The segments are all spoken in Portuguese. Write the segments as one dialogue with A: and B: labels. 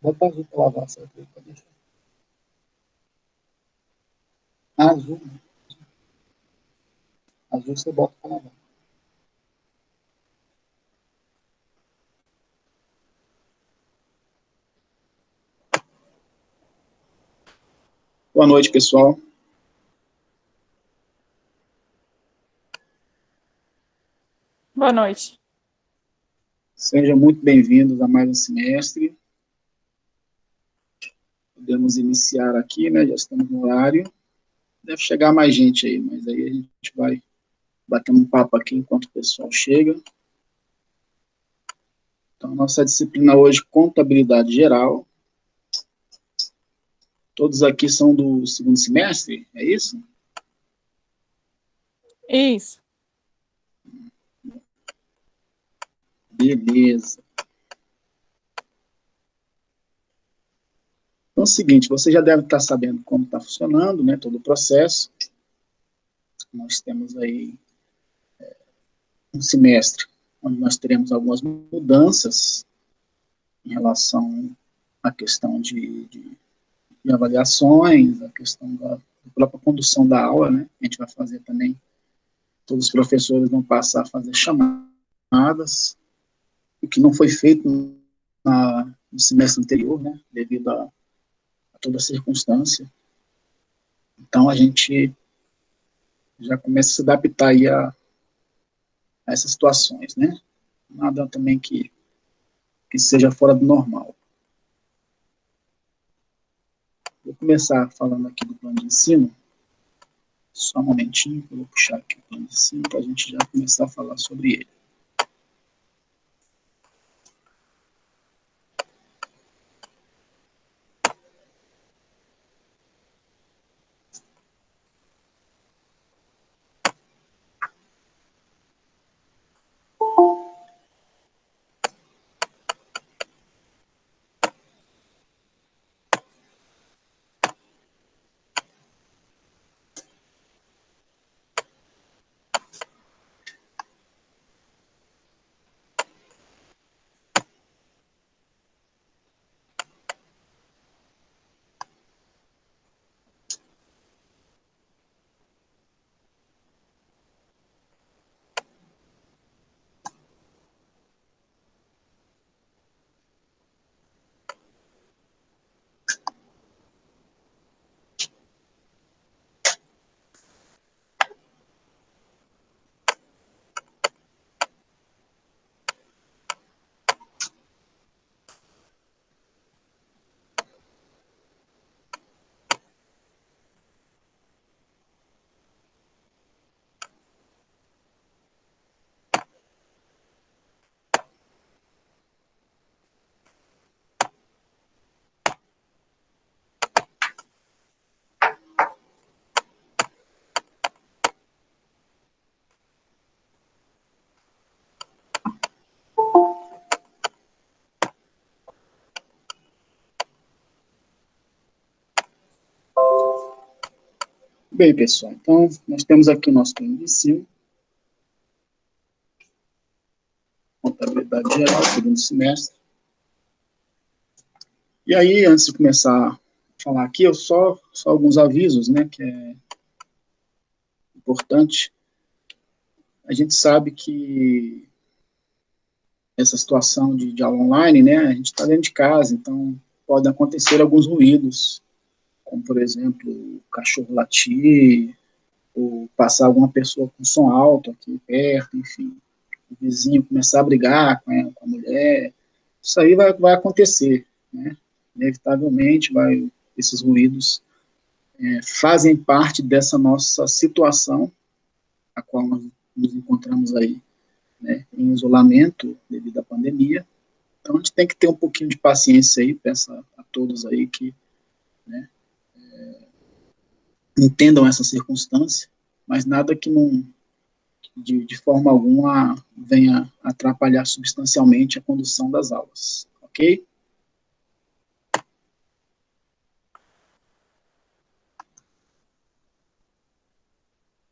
A: Bota azul para lavar, certo? Pode deixar. Azul, né? Azul você bota para lavar. Boa noite, pessoal.
B: Boa noite.
A: Sejam muito bem-vindos a mais um semestre. Podemos iniciar aqui, né? Já estamos no horário. Deve chegar mais gente aí, mas aí a gente vai batendo um papo aqui enquanto o pessoal chega. Então, nossa disciplina hoje, contabilidade geral. Todos aqui são do segundo semestre, é isso?
B: Isso.
A: Beleza. Então é o seguinte, você já deve estar sabendo como está funcionando, né, todo o processo. Nós temos aí um semestre onde nós teremos algumas mudanças em relação à questão de avaliações, a questão da própria condução da aula, né? A gente vai fazer também, todos os professores vão passar a fazer chamadas, o que não foi feito no semestre anterior, né? Devido a toda a circunstância. Então, a gente já começa a se adaptar aí a essas situações, né? Nada também que seja fora do normal. Vou começar falando aqui do plano de ensino. Só um momentinho, que eu vou puxar aqui o plano de ensino para a gente já começar a falar sobre ele. Bem, pessoal, então nós temos aqui o nosso plano de ensino, contabilidade geral, segundo semestre. E aí, antes de começar a falar aqui, eu só alguns avisos, né, que é importante. A gente sabe que essa situação de aula online, né, a gente está dentro de casa, então podem acontecer alguns ruídos, como, por exemplo, o cachorro latir, ou passar alguma pessoa com som alto aqui perto, enfim, o vizinho começar a brigar com a mulher, isso aí vai acontecer, né? Inevitavelmente, esses ruídos fazem parte dessa nossa situação, a qual nós nos encontramos aí, né, em isolamento devido à pandemia. Então, a gente tem que ter um pouquinho de paciência aí, peço a todos aí que, né, entendam essa circunstância, mas nada que não, de forma alguma, venha atrapalhar substancialmente a condução das aulas, ok?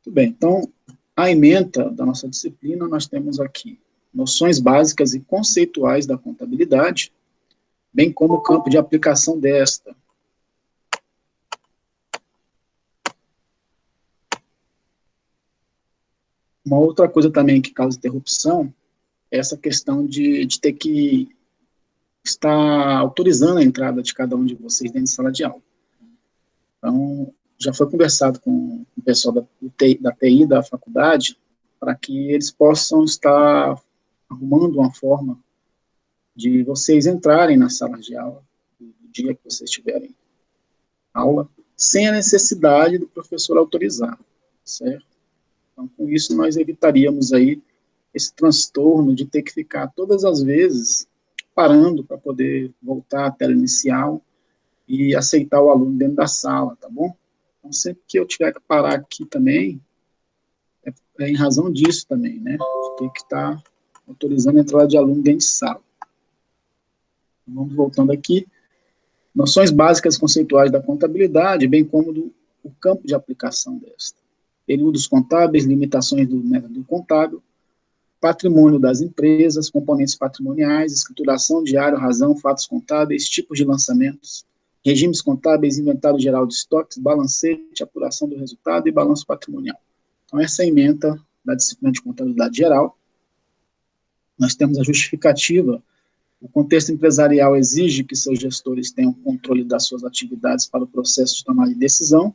A: Muito bem, então, a ementa da nossa disciplina, nós temos aqui noções básicas e conceituais da contabilidade, bem como o campo de aplicação desta. Uma outra coisa também que causa interrupção é essa questão de ter que estar autorizando a entrada de cada um de vocês dentro de sala de aula. Então, já foi conversado com o pessoal da TI da faculdade para que eles possam estar arrumando uma forma de vocês entrarem na sala de aula, no dia que vocês tiverem aula, sem a necessidade do professor autorizar, certo? Então, com isso, nós evitaríamos aí esse transtorno de ter que ficar todas as vezes parando para poder voltar à tela inicial e aceitar o aluno dentro da sala, tá bom? Então, sempre que eu tiver que parar aqui também, é em razão disso também, né? De ter que estar autorizando a entrada de aluno dentro de sala. Então, vamos voltando aqui. Noções básicas conceituais da contabilidade, bem como o campo de aplicação desta. Períodos contábeis, limitações do método contábil, patrimônio das empresas, componentes patrimoniais, escrituração, diário, razão, fatos contábeis, tipos de lançamentos, regimes contábeis, inventário geral de estoques, balancete, apuração do resultado e balanço patrimonial. Então, essa é a ementa da disciplina de contabilidade geral. Nós temos a justificativa. O contexto empresarial exige que seus gestores tenham controle das suas atividades para o processo de tomada de decisão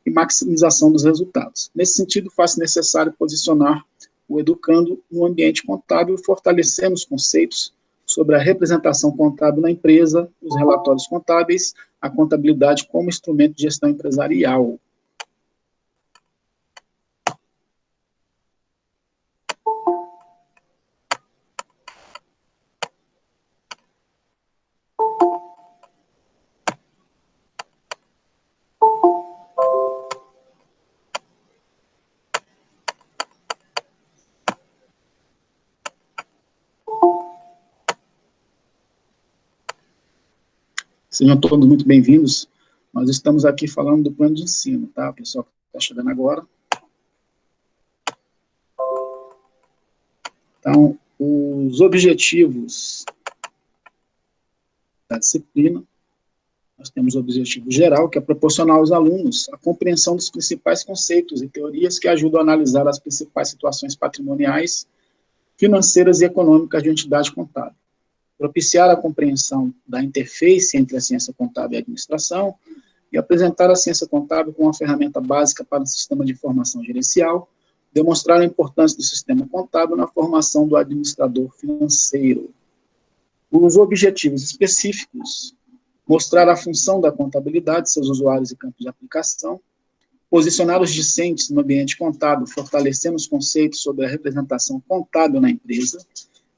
A: e maximização dos resultados. Nesse sentido, faz-se necessário posicionar o educando no ambiente contábil, fortalecendo os conceitos sobre a representação contábil na empresa, os relatórios contábeis, a contabilidade como instrumento de gestão empresarial. Sejam todos muito bem-vindos. Nós estamos aqui falando do plano de ensino, tá? O pessoal que está chegando agora. Então, os objetivos da disciplina, nós temos o objetivo geral, que é proporcionar aos alunos a compreensão dos principais conceitos e teorias que ajudam a analisar as principais situações patrimoniais, financeiras e econômicas de uma entidade contábil. Propiciar a compreensão da interface entre a ciência contábil e a administração e apresentar a ciência contábil como uma ferramenta básica para o sistema de informação gerencial, demonstrar a importância do sistema contábil na formação do administrador financeiro. Os objetivos específicos: mostrar a função da contabilidade, seus usuários e campos de aplicação, posicionar os discentes no ambiente contábil, fortalecendo os conceitos sobre a representação contábil na empresa,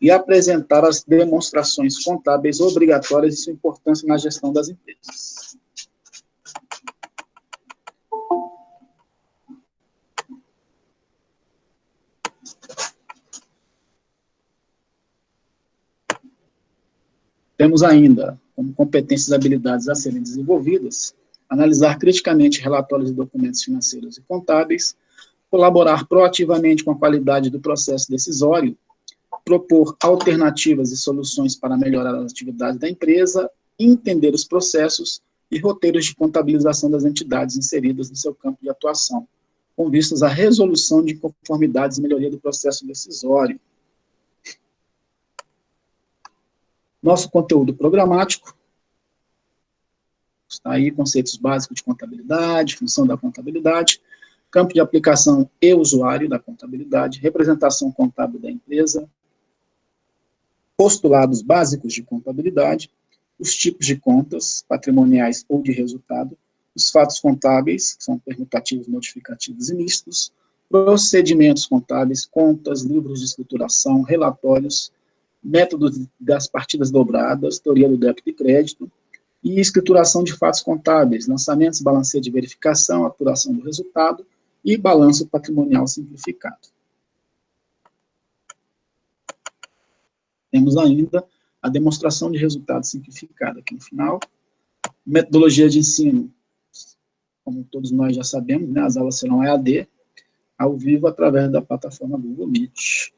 A: e apresentar as demonstrações contábeis obrigatórias e sua importância na gestão das empresas. Temos ainda, como competências e habilidades a serem desenvolvidas, analisar criticamente relatórios e documentos financeiros e contábeis, colaborar proativamente com a qualidade do processo decisório, propor alternativas e soluções para melhorar as atividades da empresa, entender os processos e roteiros de contabilização das entidades inseridas no seu campo de atuação, com vistas à resolução de inconformidades e melhoria do processo decisório. Nosso conteúdo programático está aí, conceitos básicos de contabilidade, função da contabilidade, campo de aplicação e usuário da contabilidade, representação contábil da empresa, postulados básicos de contabilidade, os tipos de contas, patrimoniais ou de resultado, os fatos contábeis, que são permutativos, modificativos e mistos, procedimentos contábeis, contas, livros de escrituração, relatórios, métodos das partidas dobradas, teoria do débito e crédito, e escrituração de fatos contábeis, lançamentos, balanceio de verificação, apuração do resultado e balanço patrimonial simplificado. Temos ainda a demonstração de resultado simplificado aqui no final. Metodologia de ensino, como todos nós já sabemos, né, as aulas serão EAD, ao vivo, através da plataforma Google Meet.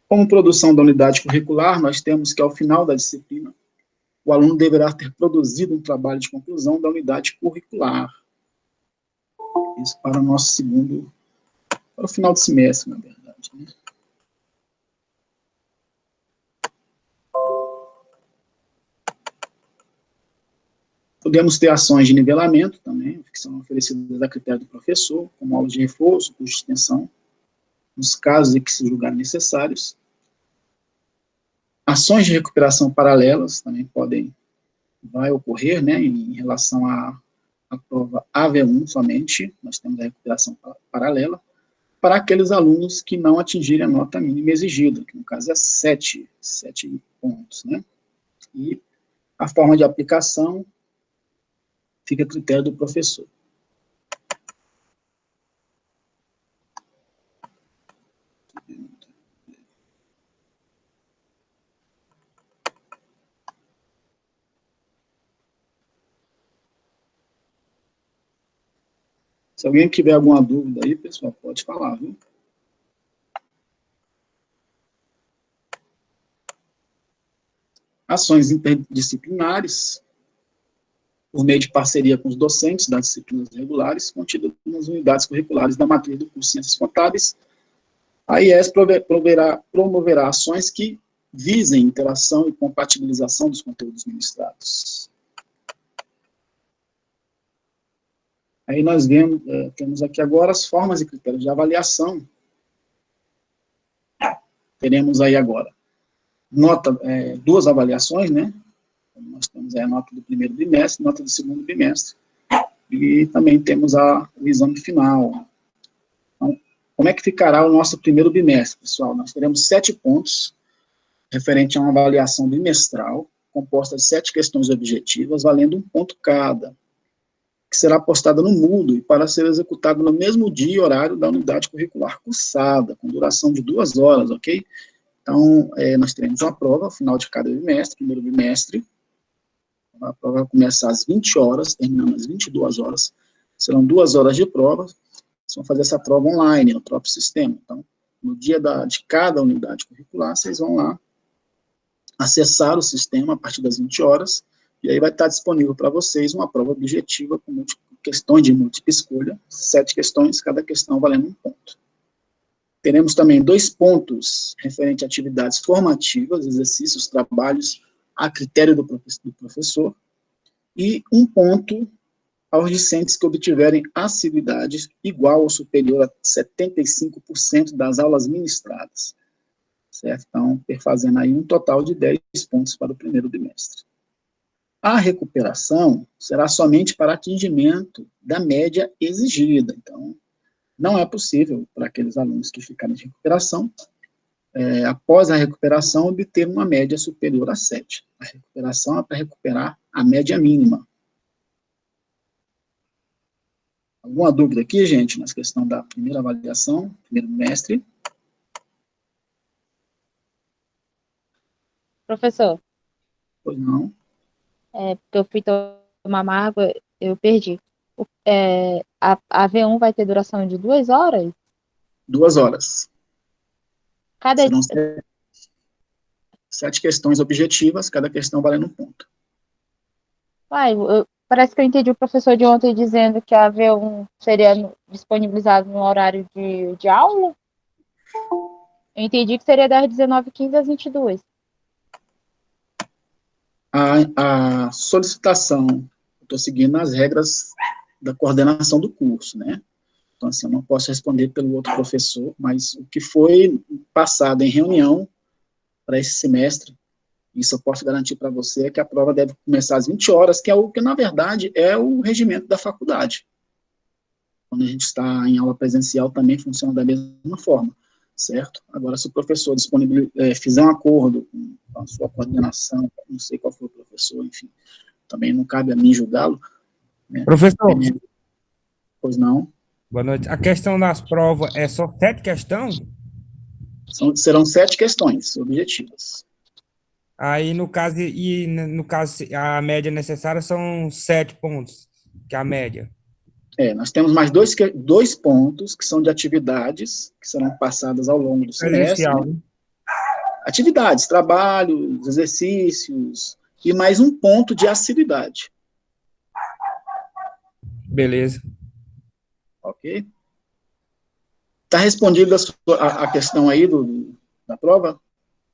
A: Como produção da unidade curricular, nós temos que, ao final da disciplina, o aluno deverá ter produzido um trabalho de conclusão da unidade curricular. Isso para o nosso para o final do semestre, na verdade, né? Podemos ter ações de nivelamento também, que são oferecidas a critério do professor, como aulas de reforço, curso de extensão, nos casos em que se julgar necessários. Ações de recuperação paralelas também vai ocorrer, né, em relação à prova AV1 somente, nós temos a recuperação paralela, para aqueles alunos que não atingirem a nota mínima exigida, que no caso é 7 pontos, né, e a forma de aplicação fica a critério do professor. Se alguém tiver alguma dúvida aí, pessoal, pode falar, viu? Ações interdisciplinares, por meio de parceria com os docentes das disciplinas regulares, contidas nas unidades curriculares da matriz do curso de Ciências Contábeis. A IES promoverá ações que visem interação e compatibilização dos conteúdos ministrados. Aí nós temos aqui agora as formas e critérios de avaliação. Teremos aí agora duas avaliações, né? Nós temos aí a nota do primeiro bimestre, nota do segundo bimestre, e também temos o exame final. Então, como é que ficará o nosso primeiro bimestre, pessoal? Nós teremos 7 pontos, referente a uma avaliação bimestral, composta de 7 questões objetivas, valendo 1 ponto cada, que será postada no Moodle e para ser executada no mesmo dia e horário da unidade curricular cursada, com duração de 2 horas, ok? Então, nós teremos uma prova ao final de cada bimestre, primeiro bimestre. A prova vai começar às 20 horas, terminando às 22 horas. Serão 2 horas de prova. Vocês vão fazer essa prova online, no próprio sistema. Então, no dia de cada unidade curricular, vocês vão lá acessar o sistema a partir das 20 horas, e aí vai estar disponível para vocês uma prova objetiva com questões de múltipla escolha, 7 questões, cada questão valendo 1 ponto. Teremos também 2 pontos referente a atividades formativas, exercícios, trabalhos, a critério do professor, e 1 ponto aos discentes que obtiverem assiduidade igual ou superior a 75% das aulas ministradas, certo? Então, perfazendo aí um total de 10 pontos para o primeiro bimestre. A recuperação será somente para atingimento da média exigida, então, não é possível para aqueles alunos que ficarem de recuperação, após a recuperação, obter uma média superior a 7. A recuperação é para recuperar a média mínima. Alguma dúvida aqui, gente, na questão da primeira avaliação, primeiro bimestre?
C: Professor.
A: Pois não.
C: Porque eu fui tomar uma água, eu perdi. A V1 vai ter duração de 2 horas?
A: 2 horas.
C: Serão
A: 7 questões objetivas, cada questão valendo 1 ponto.
C: Parece que eu entendi o professor de ontem dizendo que a V1 seria disponibilizado no horário de aula. Eu entendi que seria das 19h15 às 22h.
A: A solicitação, estou seguindo as regras da coordenação do curso, né? Então, assim, eu não posso responder pelo outro professor, mas o que foi passado em reunião para esse semestre, isso eu posso garantir para você, é que a prova deve começar às 20 horas, que é o que, na verdade, é o regimento da faculdade. Quando a gente está em aula presencial, também funciona da mesma forma, certo? Agora, se o professor fizer um acordo com a sua coordenação, não sei qual foi o professor, enfim, também não cabe a mim julgá-lo. Né?
D: Professor.
A: Pois não.
D: Boa noite. A questão das provas é só 7 questões?
A: Serão 7 questões objetivas.
D: Aí, no caso, a média necessária são 7 pontos, que é a média.
A: Nós temos mais 2 pontos, que são de atividades, que serão passadas ao longo do semestre.
D: Presencial, né?
A: atividades, trabalhos, exercícios, e mais um ponto de assiduidade.
D: Beleza.
A: Ok? Está respondida a questão aí da prova?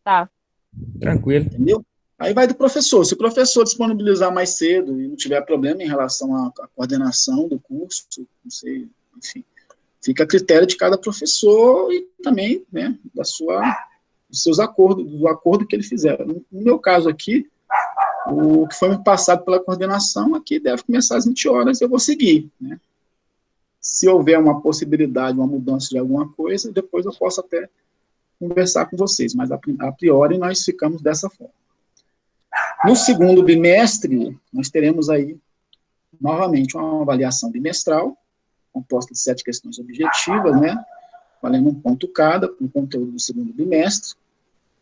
C: Tá.
D: Tranquilo.
A: Entendeu? Aí vai do professor. Se o professor disponibilizar mais cedo e não tiver problema em relação à coordenação do curso, não sei, enfim, fica a critério de cada professor e também, né, dos seus acordos, do acordo que ele fizer. No meu caso aqui, o que foi me passado pela coordenação aqui deve começar às 20 horas e eu vou seguir, né? Se houver uma possibilidade, uma mudança de alguma coisa, depois eu posso até conversar com vocês, mas a priori nós ficamos dessa forma. No segundo bimestre, nós teremos aí, novamente, uma avaliação bimestral, composta de 7 questões objetivas, né, valendo um ponto cada, com o conteúdo do segundo bimestre,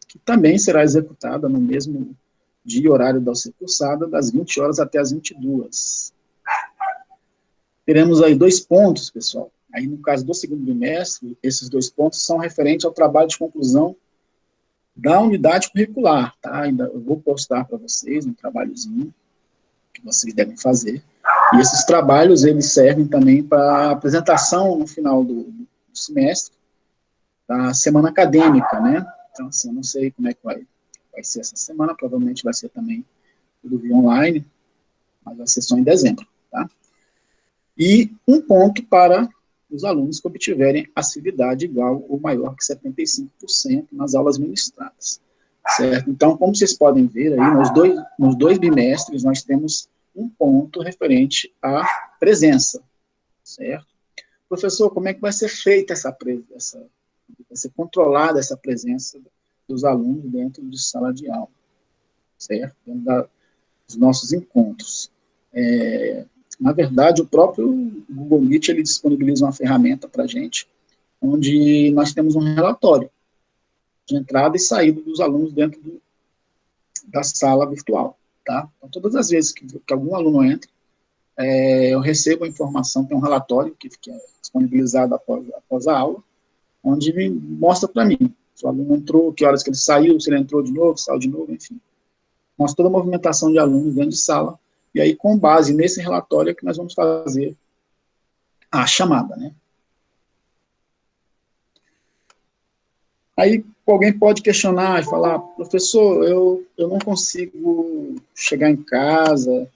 A: que também será executada no mesmo dia e horário da ser cursada, das 20 horas até as 22. Teremos aí 2 pontos, pessoal. Aí, no caso do segundo bimestre, esses 2 pontos são referentes ao trabalho de conclusão da unidade curricular, tá? Ainda eu vou postar para vocês um trabalhozinho que vocês devem fazer. E esses trabalhos, eles servem também para apresentação no final do semestre, da semana acadêmica, né? Então, assim, eu não sei como é que vai ser essa semana, provavelmente vai ser também tudo via online, mas vai ser só em dezembro, tá? E um ponto para os alunos que obtiverem assiduidade igual ou maior que 75% nas aulas ministradas, certo? Então, como vocês podem ver aí, nos dois bimestres, nós temos um ponto referente à presença, certo? Professor, como é que vai ser feita vai ser controlada essa presença dos alunos dentro de sala de aula, certo? Dentro dos nossos encontros. Na verdade, o próprio Google Meet, ele disponibiliza uma ferramenta para a gente, onde nós temos um relatório de entrada e saída dos alunos dentro da sala virtual, tá? Então, todas as vezes que algum aluno entra, eu recebo a informação, tem um relatório que é disponibilizado após a aula, onde me mostra para mim se o aluno entrou, que horas que ele saiu, se ele entrou de novo, saiu de novo, enfim. Mostra toda a movimentação de alunos dentro de sala, e aí, com base nesse relatório, é que nós vamos fazer a chamada, né? Aí, alguém pode questionar e falar, professor, eu não consigo chegar em casa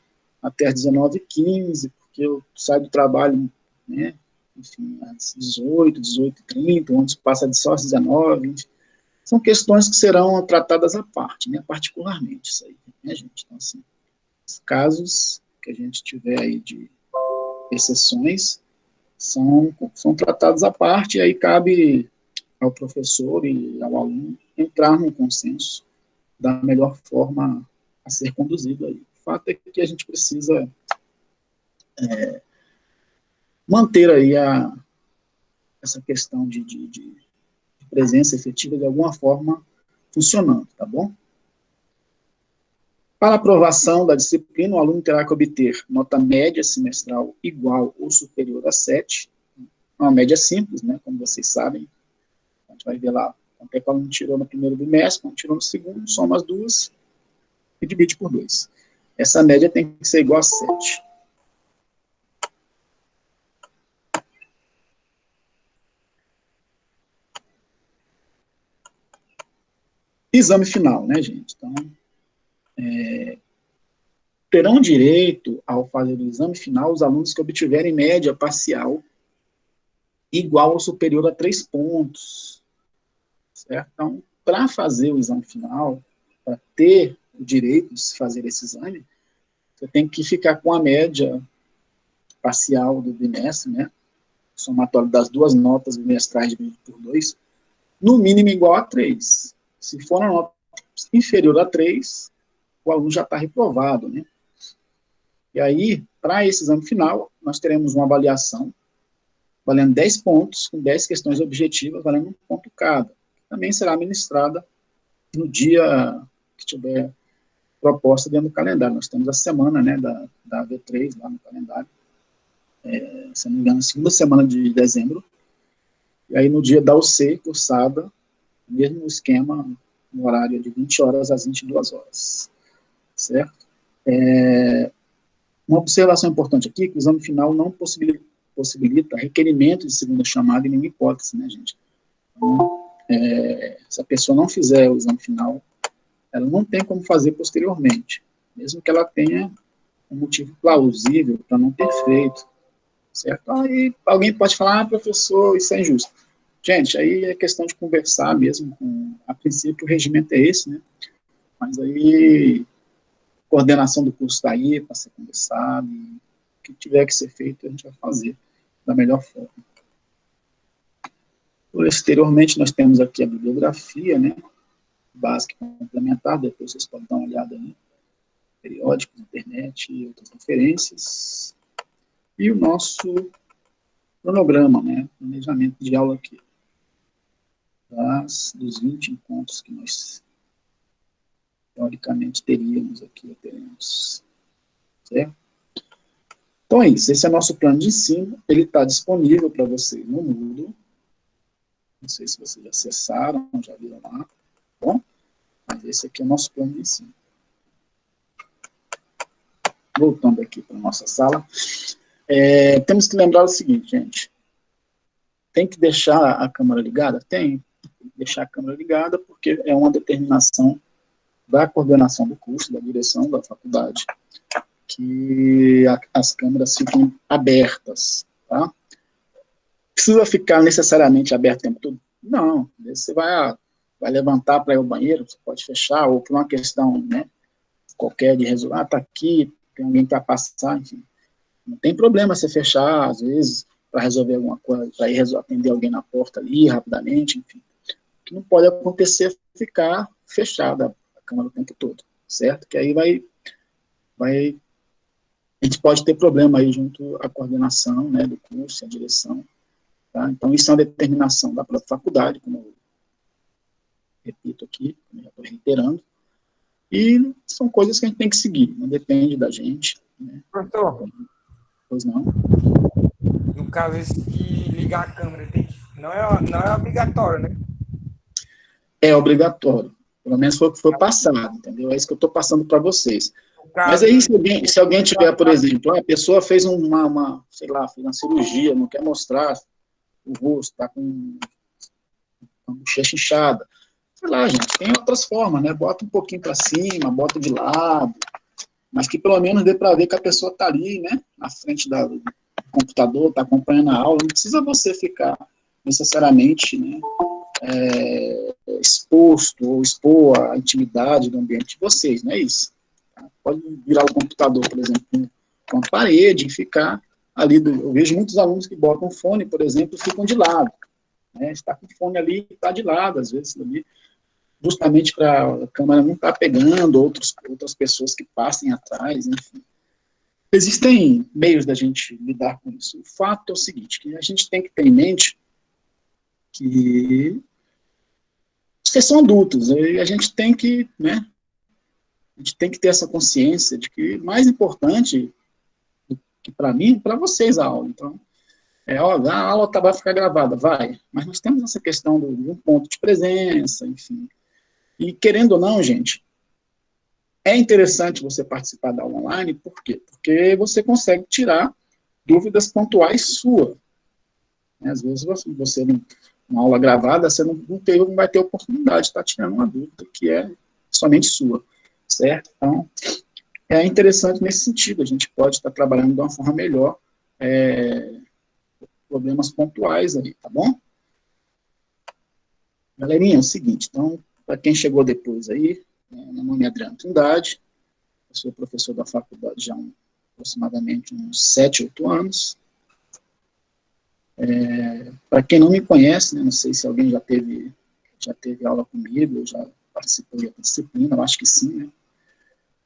A: até às 19h15, porque eu saio do trabalho, né, enfim, às 18, 18h30, onde passa de só às 19, enfim. São questões que serão tratadas à parte, né, particularmente, isso aí, né, gente? Então, assim, os casos que a gente tiver aí de exceções são tratados à parte, e aí cabe ao professor e ao aluno entrar num consenso da melhor forma a ser conduzido aí. O fato é que a gente precisa manter aí essa questão de presença efetiva de alguma forma funcionando, tá bom? Para aprovação da disciplina, o aluno terá que obter nota média semestral igual ou superior a 7, uma média simples, né, como vocês sabem. A gente vai ver lá quanto é que o aluno tirou no primeiro bimestre, quanto tirou no segundo, soma as duas e divide por 2. Essa média tem que ser igual a 7. Exame final, né, gente? Então, terão direito, ao fazer o exame final, os alunos que obtiverem média parcial igual ou superior a 3 pontos, certo? Então, para fazer o exame final, para ter o direito de se fazer esse exame, você tem que ficar com a média parcial do bimestre, né? Somatório das duas notas bimestrais dividido por 2, no mínimo igual a 3. Se for uma nota inferior a 3, o aluno já está reprovado, né? E aí, para esse exame final, nós teremos uma avaliação valendo 10 pontos, com 10 questões objetivas, valendo 1 ponto cada. Também será ministrada no dia que tiver proposta dentro do calendário. Nós temos a semana, né, da V3 lá no calendário, se não me engano, segunda semana de dezembro, e aí no dia da UC, cursada, mesmo esquema no horário de 20 horas às 22 horas, certo? Uma observação importante aqui, que o exame final não possibilita requerimento de segunda chamada em nenhuma hipótese, né, gente? Então, se a pessoa não fizer o exame final, ela não tem como fazer posteriormente, mesmo que ela tenha um motivo plausível para não ter feito, certo? Aí alguém pode falar, professor, isso é injusto. Gente, aí é questão de conversar mesmo, a princípio o regimento é esse, né? Mas aí, a coordenação do curso está aí para ser conversado, e o que tiver que ser feito, a gente vai fazer da melhor forma. Posteriormente, nós temos aqui a bibliografia, né? Básica e complementar, depois vocês podem dar uma olhada aí. Periódicos, internet e outras referências. E o nosso cronograma, né? Planejamento de aula aqui. Dos 20 encontros que nós, teoricamente, teríamos aqui, teremos. Certo? Então é isso, esse é o nosso plano de ensino, ele está disponível para vocês no Moodle. Não sei se vocês já acessaram, já viram lá, tá bom? Mas esse aqui é o nosso plano de ensino. Voltando aqui para a nossa sala, temos que lembrar o seguinte, gente. Tem que deixar a câmera ligada? Tem que deixar a câmera ligada, porque é uma determinação da coordenação do curso, da direção da faculdade, que as câmeras fiquem abertas, tá? Precisa ficar necessariamente aberto o tempo todo? Não, você vai levantar para ir ao banheiro, você pode fechar, ou por uma questão, né, qualquer de resolver, está aqui, tem alguém para passar, enfim. Não tem problema você fechar, às vezes, para resolver alguma coisa, para ir atender alguém na porta ali, rapidamente, enfim. O que não pode acontecer é ficar fechada a câmera o tempo todo, certo? Que aí a gente pode ter problema aí junto à coordenação, né, do curso, a direção, tá? Então, isso é uma determinação da própria faculdade, como eu repito aqui, como eu já estou reiterando, e são coisas que a gente tem que seguir, não depende da gente, né?
D: Professor,
A: Pois não.
D: no caso, esse de ligar a câmera não é obrigatório, né?
A: É obrigatório, pelo menos foi o que foi passado, entendeu? É isso que eu estou passando para vocês.
D: No
A: Mas
D: caso,
A: aí, se alguém tiver, por exemplo, a pessoa fez sei lá, fez uma cirurgia, não quer mostrar o rosto, está com a bochecha inchada, sei lá, gente, tem outras formas, né? Bota um pouquinho para cima, bota de lado, mas que pelo menos dê para ver que a pessoa está ali, né, na frente do computador, está acompanhando a aula, não precisa você ficar necessariamente, né, exposto ou expor a intimidade do ambiente de vocês, não é isso. Tá? Pode virar o computador, por exemplo, com a parede e ficar ali. Eu vejo muitos alunos que botam fone, por exemplo, e ficam de lado. Né? Está com o fone ali e está de lado, às vezes, ali, justamente para a câmera não estar pegando outras pessoas que passem atrás, enfim. Existem meios da gente lidar com isso. O fato é o seguinte, que a gente tem que ter em mente que vocês são adultos, e a gente tem que, né, a gente tem que ter essa consciência de que mais importante que para mim, para vocês a aula. Então, a aula vai ficar gravada, vai, mas nós temos essa questão de um ponto de presença, enfim. E querendo ou não, gente, é interessante você participar da aula online, por quê? Porque você consegue tirar dúvidas pontuais suas. Às vezes você uma aula gravada, você não vai ter oportunidade de estar tirando uma dúvida que é somente sua, certo? Então, é interessante nesse sentido, a gente pode estar trabalhando de uma forma melhor, problemas pontuais aí, tá bom? Galerinha, é o seguinte, então, para quem chegou depois aí, meu nome é Adriano Trindade, eu sou professor da faculdade já há aproximadamente uns 7, 8 anos. Para quem não me conhece, né, não sei se alguém já teve aula comigo, já participou de outra disciplina, eu acho que sim, né?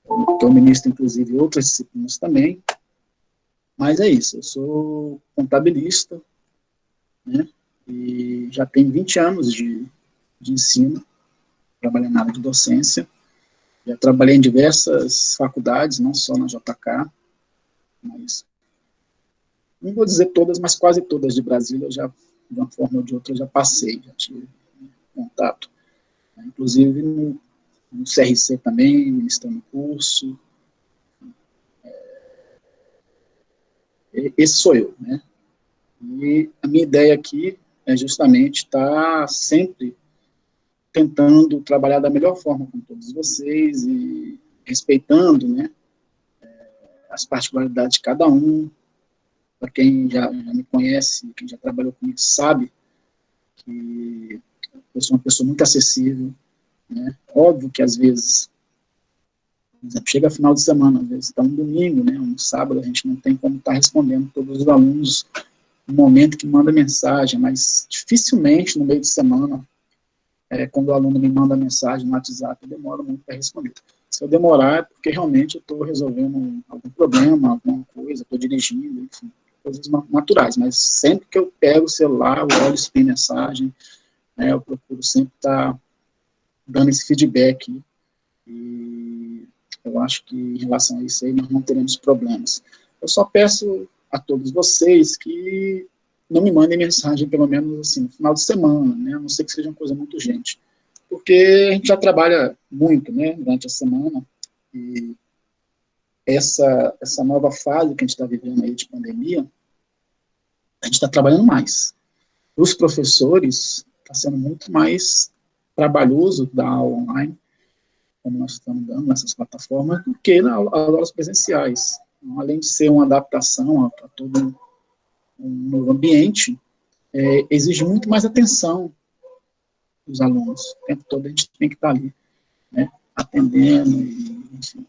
A: Porque eu ministro, inclusive, outras disciplinas também. Mas é isso, eu sou contabilista, né? E já tenho 20 anos de ensino, trabalhando na área de docência. Já trabalhei em diversas faculdades, não só na JK, mas não vou dizer todas, mas quase todas de Brasília, eu já, de uma forma ou de outra, eu já passei, já tive contato. inclusive no CRC também, ministrando curso. Esse sou eu, né? E a minha ideia aqui é justamente estar sempre tentando trabalhar da melhor forma com todos vocês e respeitando, né, as particularidades de cada um. Para quem já me conhece, quem já trabalhou comigo, sabe que eu sou uma pessoa muito acessível, né? Óbvio que às vezes, por exemplo, chega final de semana, às vezes está um domingo, né, um sábado, a gente não tem como estar respondendo todos os alunos no momento que manda mensagem, mas dificilmente no meio de semana, quando o aluno me manda mensagem no WhatsApp, eu demoro muito para responder. Se eu demorar, é porque realmente eu estou resolvendo algum problema, alguma coisa, estou dirigindo, enfim, coisas naturais, mas sempre que eu pego o celular, eu olho se tem mensagem, né, eu procuro sempre estar dando esse feedback, e eu acho que em relação a isso aí nós não teremos problemas. Eu só peço a todos vocês que não me mandem mensagem, pelo menos assim, no final de semana, né, a não ser que seja uma coisa muito urgente, porque a gente já trabalha muito, né, durante a semana, e essa nova fase que a gente está vivendo aí de pandemia, a gente está trabalhando mais. Os professores, está sendo muito mais trabalhoso dar aula online, como nós estamos dando nessas plataformas, do que nas aulas presenciais. Então, além de ser uma adaptação a todo um novo ambiente, exige muito mais atenção dos alunos. O tempo todo a gente tem que estar ali, né, atendendo, enfim.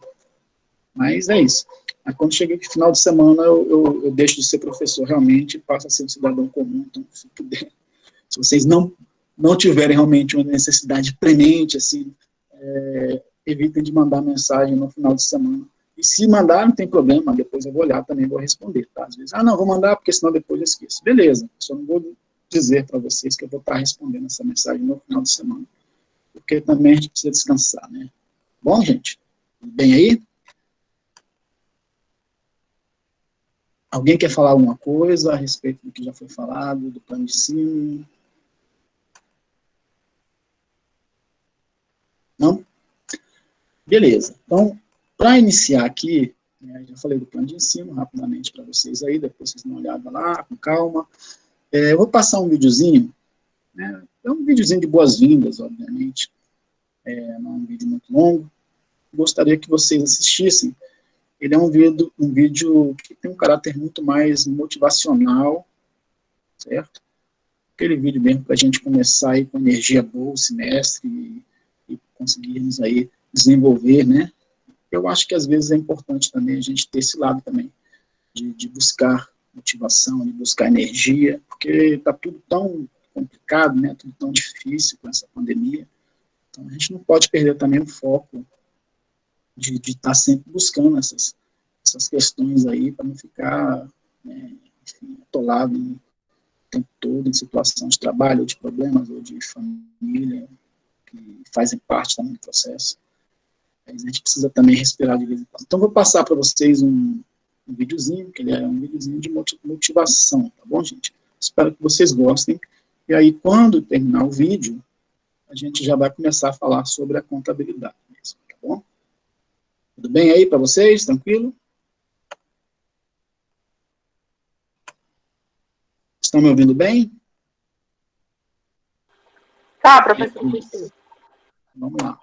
A: Mas é isso. Aí, quando chega no final de semana, eu deixo de ser professor realmente e passo a ser um cidadão comum. Então, se vocês não tiverem realmente uma necessidade premente, assim, evitem de mandar mensagem no final de semana. E se mandar, não tem problema, depois eu vou olhar também, vou responder, tá? Às vezes, não, vou mandar, porque senão depois eu esqueço. Beleza, só não vou dizer para vocês que eu vou estar respondendo essa mensagem no final de semana, porque também a gente precisa descansar, né? Bom, gente? Bem aí? Alguém quer falar alguma coisa a respeito do que já foi falado, do plano de ensino? Não? Beleza. Então, para iniciar aqui, né, já falei do plano de ensino rapidamente para vocês aí, depois vocês dão uma olhada lá, com calma. Eu vou passar um videozinho, né, é um videozinho de boas-vindas, obviamente, não é um vídeo muito longo. Gostaria que vocês assistissem. Ele é um vídeo que tem um caráter muito mais motivacional, certo? Aquele vídeo mesmo para a gente começar aí com energia boa o semestre e conseguirmos aí desenvolver, né? Eu acho que às vezes é importante também a gente ter esse lado também, de buscar motivação, de buscar energia, porque está tudo tão complicado, né? Tudo tão difícil com essa pandemia. Então a gente não pode perder também o foco de estar sempre buscando essas questões aí para não ficar, né, enfim, atolado o tempo todo em situação de trabalho, ou de problemas, ou de família, que fazem parte também do processo. A gente precisa também respirar de vez em quando. Então, vou passar para vocês um videozinho, que ele é um videozinho de motivação, tá bom, gente? Espero que vocês gostem. E aí, quando terminar o vídeo, a gente já vai começar a falar sobre a contabilidade mesmo, tá bom? Tudo bem aí para vocês? Tranquilo? Estão me ouvindo bem?
B: Tá, professor.
A: Vamos lá.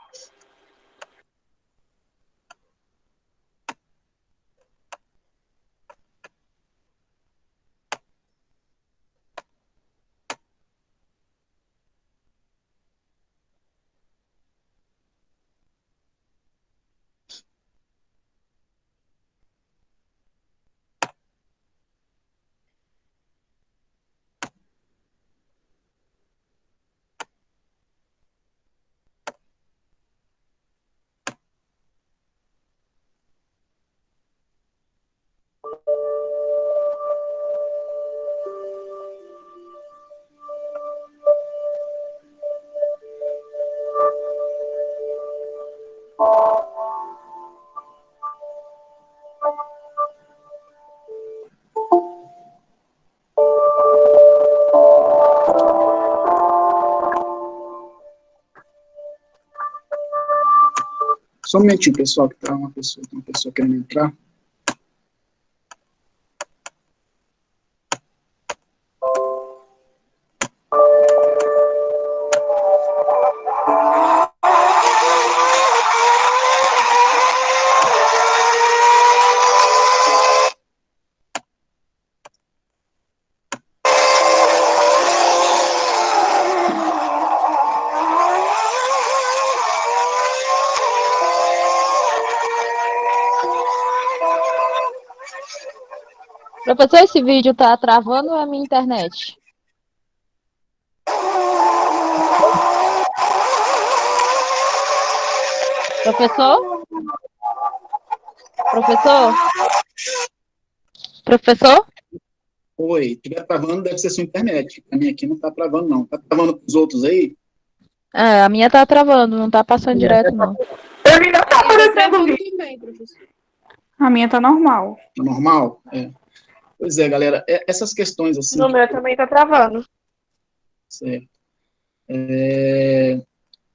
A: Só um momentinho, pessoal, que tá uma pessoa querendo entrar.
C: Professor, esse vídeo tá travando ou é a minha internet? Professor? Professor? Professor?
A: Oi, se estiver travando, deve ser sua internet. A minha aqui não tá travando, não. Tá travando com os outros aí?
C: É, a minha tá travando, não tá passando direto, não.
B: Eu ainda tá aparecendo o vídeo.
E: Também, professor.
B: A minha tá normal.
A: Tá normal? É. Pois é, galera, essas questões assim...
E: No meu também tá travando.
A: Certo.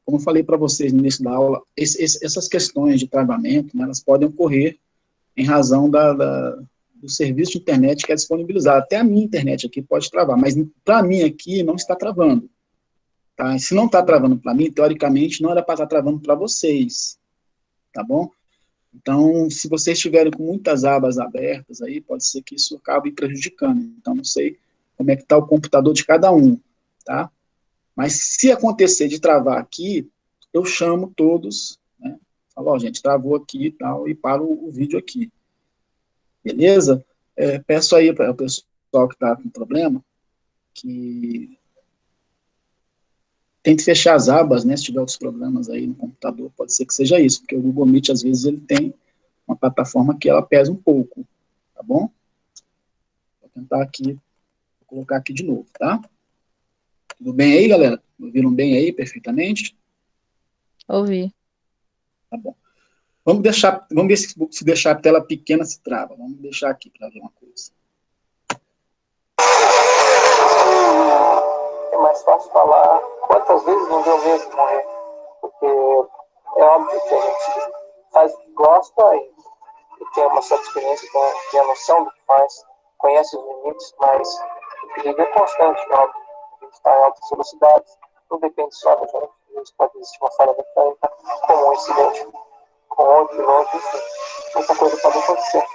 A: Como eu falei para vocês no início da aula, essas questões de travamento, né, elas podem ocorrer em razão do serviço de internet que é disponibilizado. Até a minha internet aqui pode travar, mas para mim aqui não está travando. Tá? E se não está travando para mim, teoricamente não era para estar travando para vocês. Tá bom? Então, se vocês estiverem com muitas abas abertas aí, pode ser que isso acabe prejudicando. Então, não sei como é que está o computador de cada um, tá? Mas se acontecer de travar aqui, eu chamo todos, né? Falo, ó, gente, travou aqui e tal, e paro o vídeo aqui. Beleza? Peço aí para o pessoal que está com problema, que tente fechar as abas, né? Se tiver outros problemas aí no computador, pode ser que seja isso, porque o Google Meet, às vezes, ele tem uma plataforma que ela pesa um pouco, tá bom? Vou tentar aqui, vou colocar aqui de novo, tá? Tudo bem aí, galera? Me ouviram bem aí, perfeitamente?
C: Ouvi.
A: Tá bom. Vamos ver se deixar a tela pequena se trava. Vamos deixar aqui para ver uma coisa.
F: É mais fácil falar quantas vezes não deu mesmo morrer. Porque é óbvio que a gente faz o que gosta e tem uma certa experiência, tem a noção do que faz, conhece os limites, mas o perigo é constante, é óbvio. A gente está em altas velocidades, não depende só da gente, às vezes pode existir uma falha mecânica, como um incidente com outro piloto, enfim, muita coisa pode acontecer.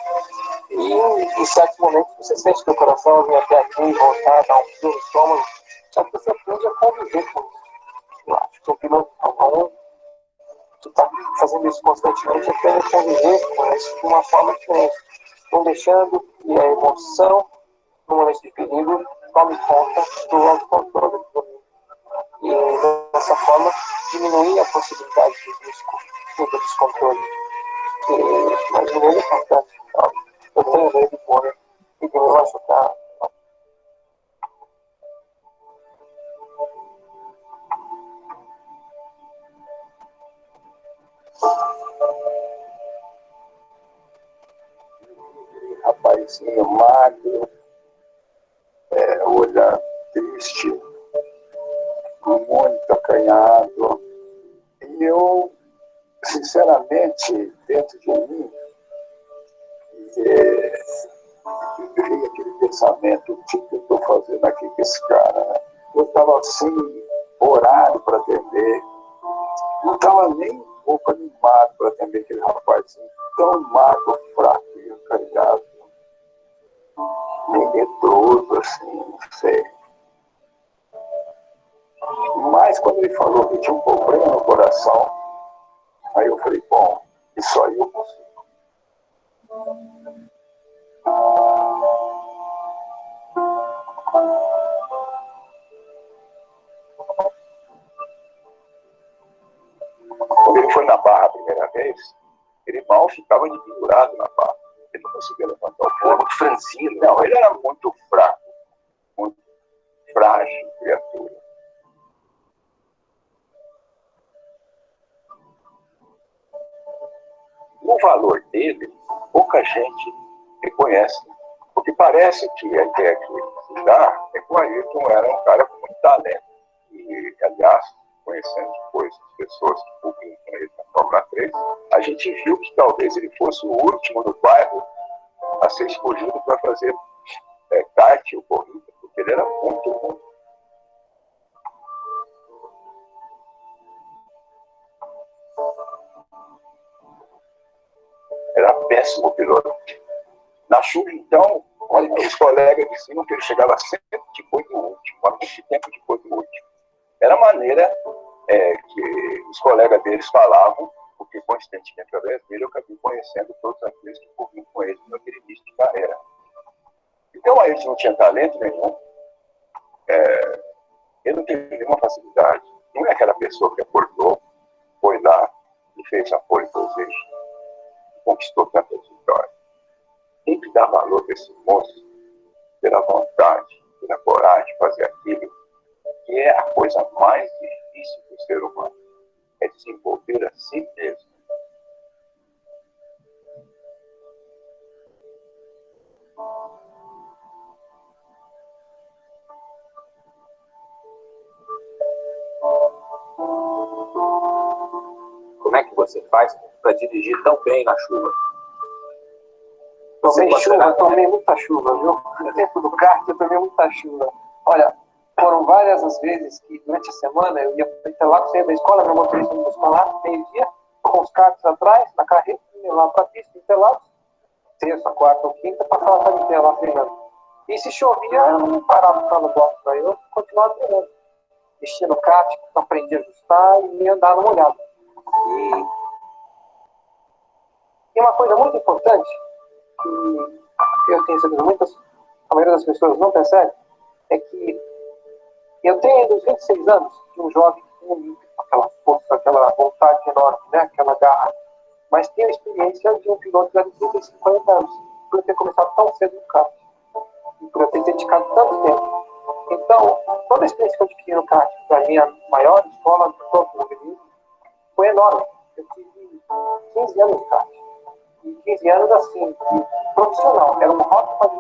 F: E em certos momentos você sente que o coração vem até aqui, voltar, dar um fio no estômago, só que você aprende a conviver com isso. Eu acho que o piloto Fórmula 1, tu está fazendo isso constantemente, aprende a conviver com isso de uma forma diferente, não deixando que a emoção, no momento de perigo, tome conta do autocontrole. E dessa forma, diminuir a possibilidade de risco do descontrole. Mas o medo é importante. Eu tenho medo de morrer e de me machucar. Rapazinho magro, olhar triste, muito acanhado. E eu, sinceramente, dentro de mim, veio aquele pensamento: o que eu estou fazendo aqui com esse cara? Né? Eu estava assim, horário para atender, não estava nem um pouco animado para atender aquele rapazinho tão magro, fraco e acanhado, meio medroso, assim, não sei. Mas quando ele falou que tinha um problema no coração, aí eu falei: bom, isso aí eu consigo. Quando ele foi na barra a primeira vez, ele mal ficava de pendurado na barra. Ele não conseguia levantar o corpo. Muito franzino. Não, ele era muito fraco, muito frágil, criatura. O valor dele, pouca gente reconhece. Porque parece que a ideia que se dá é que o Ayrton era um cara com muito talento. E, aliás,
E: conhecendo depois as pessoas que publicam ele na Fórmula 3, a gente viu que talvez ele fosse o último do bairro a ser escolhido para fazer kart ou corrida, porque ele era muito bom. Era péssimo piloto. Na chuva, então, olha, meus colegas diziam que ele chegava sempre depois do último, há muito tempo depois do último. Era a maneira que os colegas deles falavam, porque, coincidentemente, através dele, eu acabei conhecendo todos aqueles que corriam com ele naquele início de carreira. Então, a gente não tinha talento nenhum, ele não teve nenhuma facilidade. Não é aquela pessoa que acordou, foi lá e fez a pole position, conquistou tantas vitórias. Tem que dar valor para esse moço, pela vontade, pela coragem de fazer aquilo, que é a coisa mais difícil do ser humano, é desenvolver a si mesmo.
G: Como é que você faz para dirigir tão bem na chuva?
F: Tomei chuva, tomei muita chuva, viu? No tempo do kart eu tomei muita chuva. Olha, foram várias as vezes que durante a semana eu ia para Interlagos, saía da escola, meu motorista me buscava lá, meio-dia, com os karts atrás, na carreta, ia lá para a pista de Interlagos, terça, quarta ou quinta, passava a tarde inteira lá treinando. E se chovia, eu não parava para no box, aí eu continuava treinando. Mexia no kart, aprendi a ajustar e ia andar numa olhada. E uma coisa muito importante, que eu tenho certeza a maioria das pessoas não percebe, é que eu tenho ainda os 26 anos de um jovem com aquela força, aquela vontade enorme, né? Aquela garra, mas tenho a experiência de um piloto de 35, 40 anos, por eu ter começado tão cedo no kart, e por eu ter dedicado tanto tempo. Então, toda a experiência que eu adquiri no kart, para mim, a maior escola de automobilismo, foi enorme. Eu tive 15 anos de kart. E 15 anos, assim, profissional. Era um hobby, mas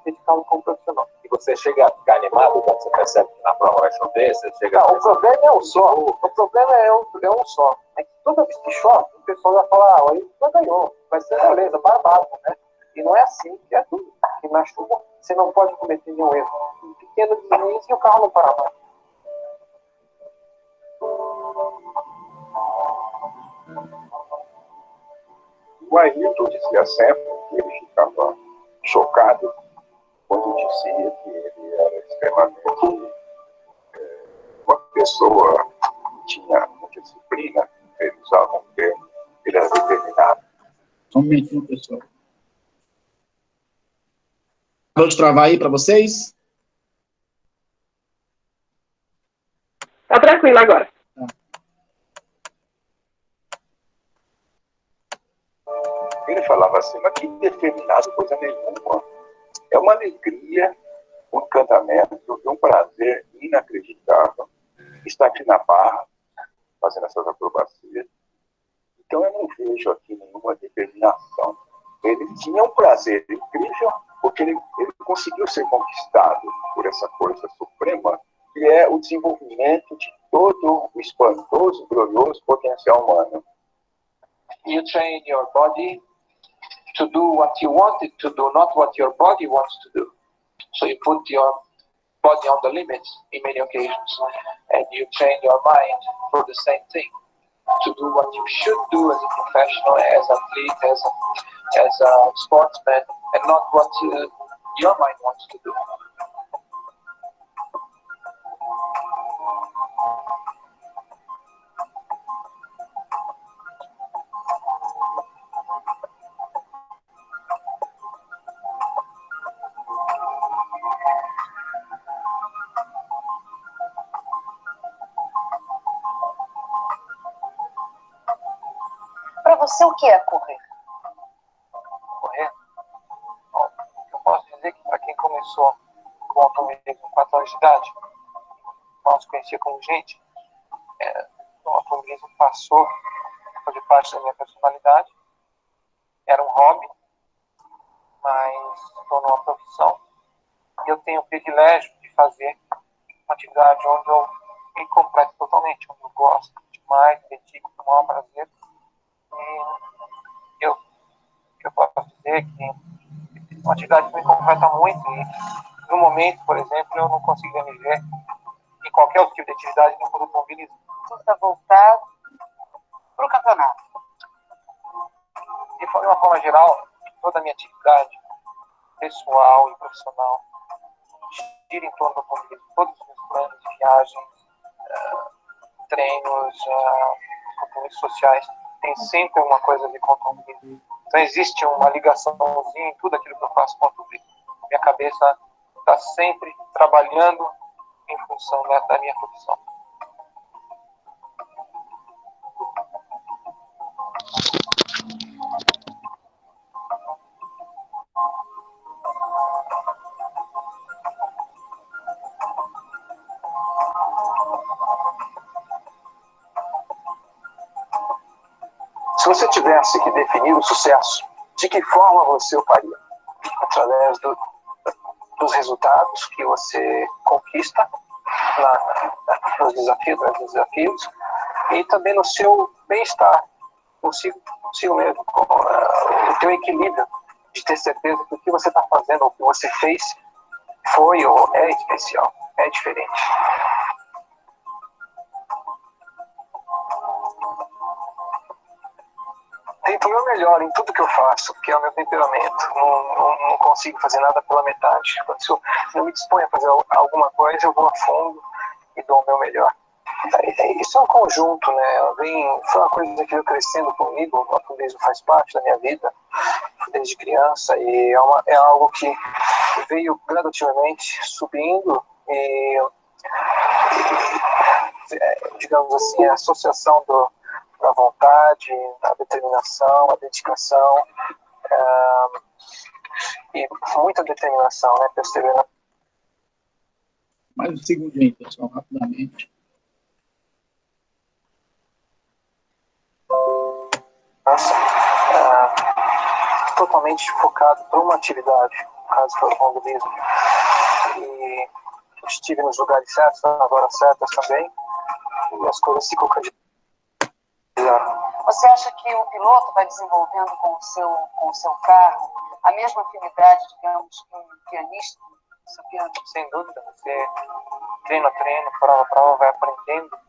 F: dedicado como profissional.
G: E você chega a ficar animado quando você percebe que na prova vai chover? Você chega
F: Não, o problema é um só. O problema é um só. É que toda vez que chove, o pessoal vai falar, olha, ele já ganhou. Vai ser beleza, barbado, né? E não é assim que é tudo. E na chuva, você não pode cometer nenhum erro. Um pequeno deslize e o carro não para mais.
E: O Ayrton dizia sempre que ele ficava chocado quando dizia que ele era extremamente uma pessoa que tinha muita disciplina, ele usava um termo, ele era determinado.
A: Só um momentinho, pessoal. Vou destravar aí para vocês.
B: Tá tranquilo agora.
E: Ele falava assim, mas que determinado, coisa nenhuma. É uma alegria, um encantamento, um prazer inacreditável estar aqui na Barra, fazendo essas acrobacias. Então eu não vejo aqui nenhuma determinação. Ele tinha um prazer incrível, porque ele conseguiu ser conquistado por essa força suprema, que é o desenvolvimento de todo o espantoso, glorioso potencial humano.
F: You train your body to do what you want it to do, not what your body wants to do. So you put your body on the limits in many occasions, and you train your mind for the same thing, to do what you should do as a professional, as an athlete, as a sportsman, and not what your mind wants to do.
H: Para você, o que é correr?
F: Correr? Bom, eu posso dizer que para quem começou com automobilismo com 4 anos de idade, nós conhecia como gente, o automobilismo passou a fazer parte da minha personalidade, era um hobby, mas se tornou uma profissão, e eu tenho o privilégio de fazer uma atividade onde eu me completa totalmente, onde eu gosto demais, me dedico com o maior prazer. E eu posso dizer que é uma atividade que me completa muito. E no momento, por exemplo, eu não conseguia me ver em qualquer outro tipo de atividade que não fosse automobilismo.
H: Tudo está voltado para o campeonato.
F: E de uma forma geral, toda a minha atividade pessoal e profissional gira em torno do automobilismo. Todos os meus planos de viagem, treinos, compromissos sociais, tem sempre alguma coisa a ver com o automobilismo. Então existe uma ligaçãozinha em tudo aquilo que eu faço com o automobilismo. Minha cabeça está sempre trabalhando em função da minha profissão.
E: Se você tivesse que definir o sucesso, de que forma você o faria? Através dos resultados que você conquista nos desafios e também no seu bem-estar consigo mesmo, com o teu equilíbrio de ter certeza que o que você está fazendo ou o que você fez foi ou é especial, é diferente. Tento o meu melhor em tudo que eu faço, que é o meu temperamento. Não consigo fazer nada pela metade. Se eu me disponho a fazer alguma coisa, eu vou a fundo e dou o meu melhor. Isso é um conjunto, né? Foi uma coisa que veio crescendo comigo, o automobilismo faz parte da minha vida desde criança e é algo que veio gradativamente subindo e digamos assim, a associação da vontade, da determinação, a dedicação e muita determinação, né? Perseverança.
A: Mais um segundinho, pessoal, rapidamente.
F: Totalmente focado para uma atividade, no caso do automobilismo. E estive nos lugares certos, nas horas certas também, e as coisas se concretizaram.
H: Você acha que o piloto vai desenvolvendo com o seu carro a mesma afinidade, digamos, que um pianista?
F: Sem dúvida, você treino a treino, prova a prova, vai aprendendo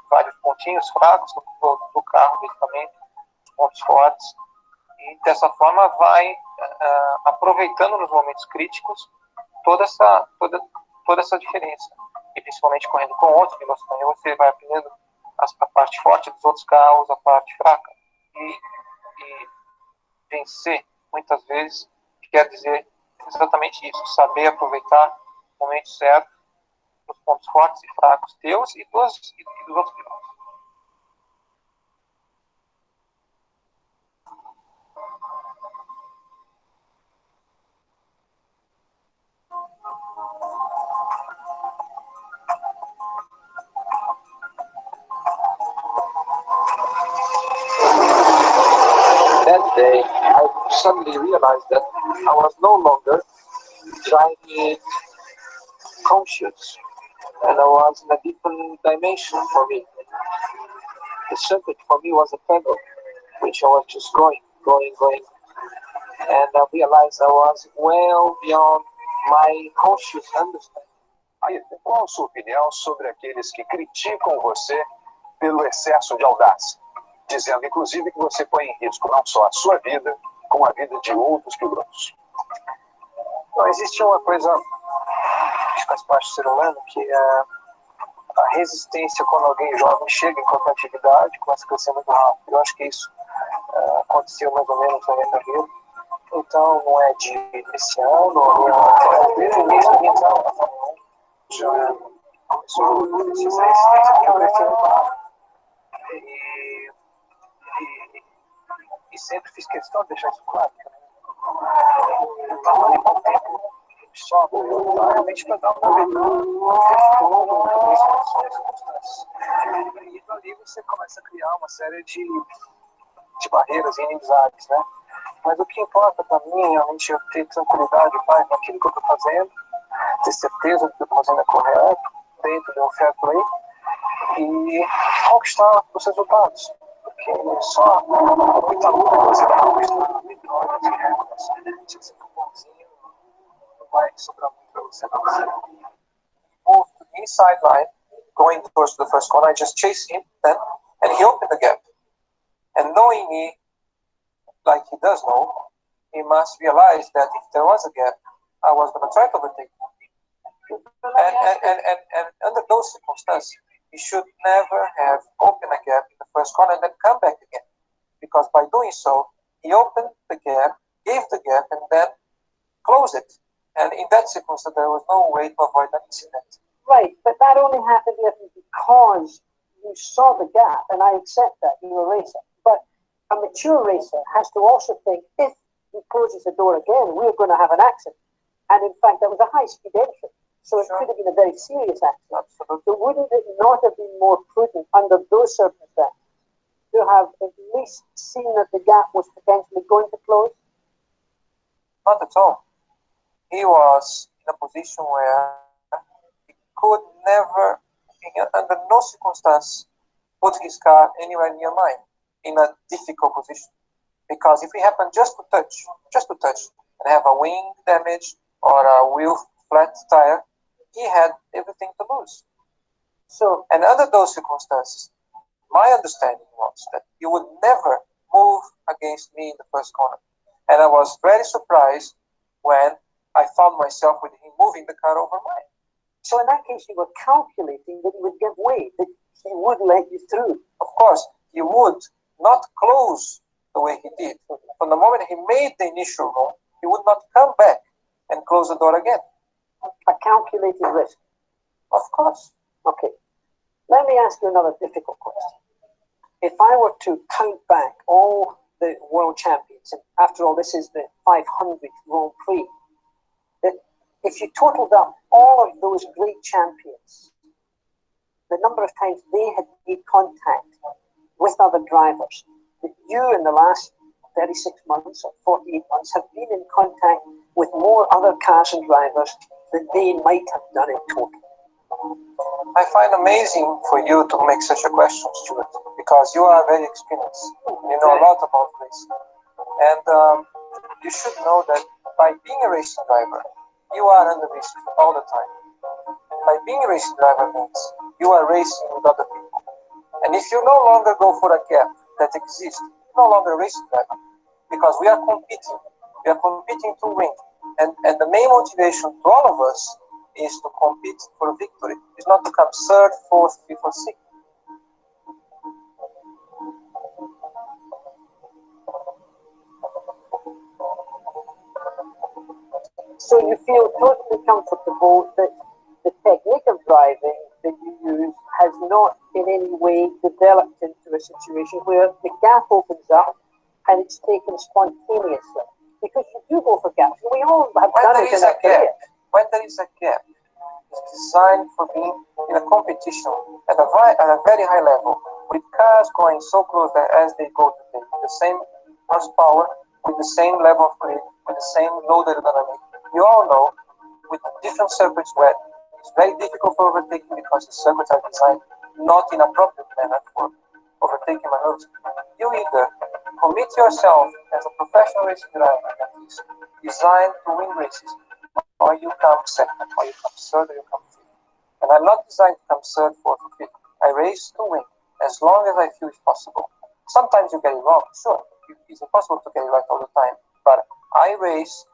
F: vários pontinhos fracos do carro, do equipamento, pontos fortes, e dessa forma vai aproveitando nos momentos críticos toda essa diferença. E principalmente correndo com outros pilotos também, você vai aprendendo a parte forte dos outros carros, a parte fraca. E vencer, muitas vezes, quer dizer exatamente isso, saber aproveitar o momento certo, os pontos fortes e fracos teus e dos outros pilotos.
I: That day, I suddenly realized that I was no longer driving conscious, and I was in a different dimension for me. The circuit for me was a pedal, which I was just going, and I realized I was well beyond my conscious understanding.
E: Aí, qual a sua opinião sobre aqueles que criticam você pelo excesso de audácia? Dizendo, inclusive, que você põe em risco não só a sua vida, como a vida de outros pilotos.
F: Não, existe uma coisa que faz parte do ser humano, que é a resistência quando alguém jovem chega em qualquer atividade, começa a crescer muito rápido. Eu acho que isso aconteceu mais ou menos na minha carreira. Então, não é desse ano, desde o início da minha carreira, já começou essa resistência que eu cresci muito rápido. E sempre fiz questão de deixar isso claro. Eu trabalhei com o tempo só realmente para dar uma circunstâncias. E dali você começa a criar uma série de barreiras e inimizades, né? Mas o que importa para mim é realmente eu ter tranquilidade, pai, naquilo que eu estou fazendo, ter certeza que o que eu estou fazendo é correto, respeito, de um fair play e conquistar os resultados. Porque só com muita luta você vai conquistar vitórias e recordes. Se você for bonzinho, não vai sobrar muito para você não. Moved to the inside line, going towards the first corner. I just chased him then, and he opened the gap. And knowing me, like he does know, he must realize that if there was a gap, I was going to try to overtake him. And under those circumstances, he should never have opened a gap in the first corner and then come back again. Because by doing so, he opened the gap, gave the gap, and then closed it. And in that circumstance, there was no way to avoid an incident.
J: Right, but that only happened because you saw the gap, and I accept that, you're a racer. But a mature racer has to also think, if he closes the door again, we're going to have an accident. And in fact, that was a high-speed entry. So it could have been a very serious accident. Absolutely. So wouldn't it not have been more prudent under those circumstances to have at least seen that the gap was potentially going to close?
F: Not at all. He was in a position where he could never, under no circumstance, put his car anywhere near mine in a difficult position. Because if we happen just to touch, and have a wing damage or a wheel flat tire, he had everything to lose. So, and under those circumstances, my understanding was that he would never move against me in the first corner. And I was very surprised when I found myself with him moving the car over mine.
J: So in that case, you were calculating that he would give way, that he would let you through.
F: Of course, he would not close the way he did. From the moment he made the initial move, he would not come back and close the door again.
J: A calculated risk.
F: Of course.
J: Okay. Let me ask you another difficult question. If I were to count back all the world champions, and after all, this is the 500th Grand Prix, that if you totaled up all of those great champions, the number of times they had made contact with other drivers, that you in the last 36 months or 48 months have been in contact with more other cars and drivers than they might have done in total.
F: I find amazing for you to make such a question, Stuart, because you are very experienced. You know a lot about racing. And you should know that by being a racing driver, you are under risk all the time. By being a racing driver means you are racing with other people. And if you no longer go for a gap that exists, you're no longer a racing driver. Because we are competing. We are competing to win. And the main motivation to all of us is to compete for a victory. It's not to come third, fourth, fifth, or sixth.
J: So you feel totally comfortable that the technique of driving that you use has not in any way developed into a situation where the gap opens up and it's taken spontaneously. Because you do go for gaps. We all have done it in our career.
F: When there is a gap, it's designed for being in a competition at a very high level, with cars going so close as they go today, with the same horsepower, with the same level of grip, with the same load aerodynamic. You all know, with different circuits where it's very difficult for overtaking because the circuits are designed not in a proper manner for overtaking maneuvers. You either commit yourself as a professional racing driver that is designed to win races, or you come second, or you come third, or you come fifth. And I'm not designed to come third, fourth, or fifth. I race to win, as long as I feel it's possible. Sometimes you get it wrong, sure. It's impossible to get it right all the time. But I race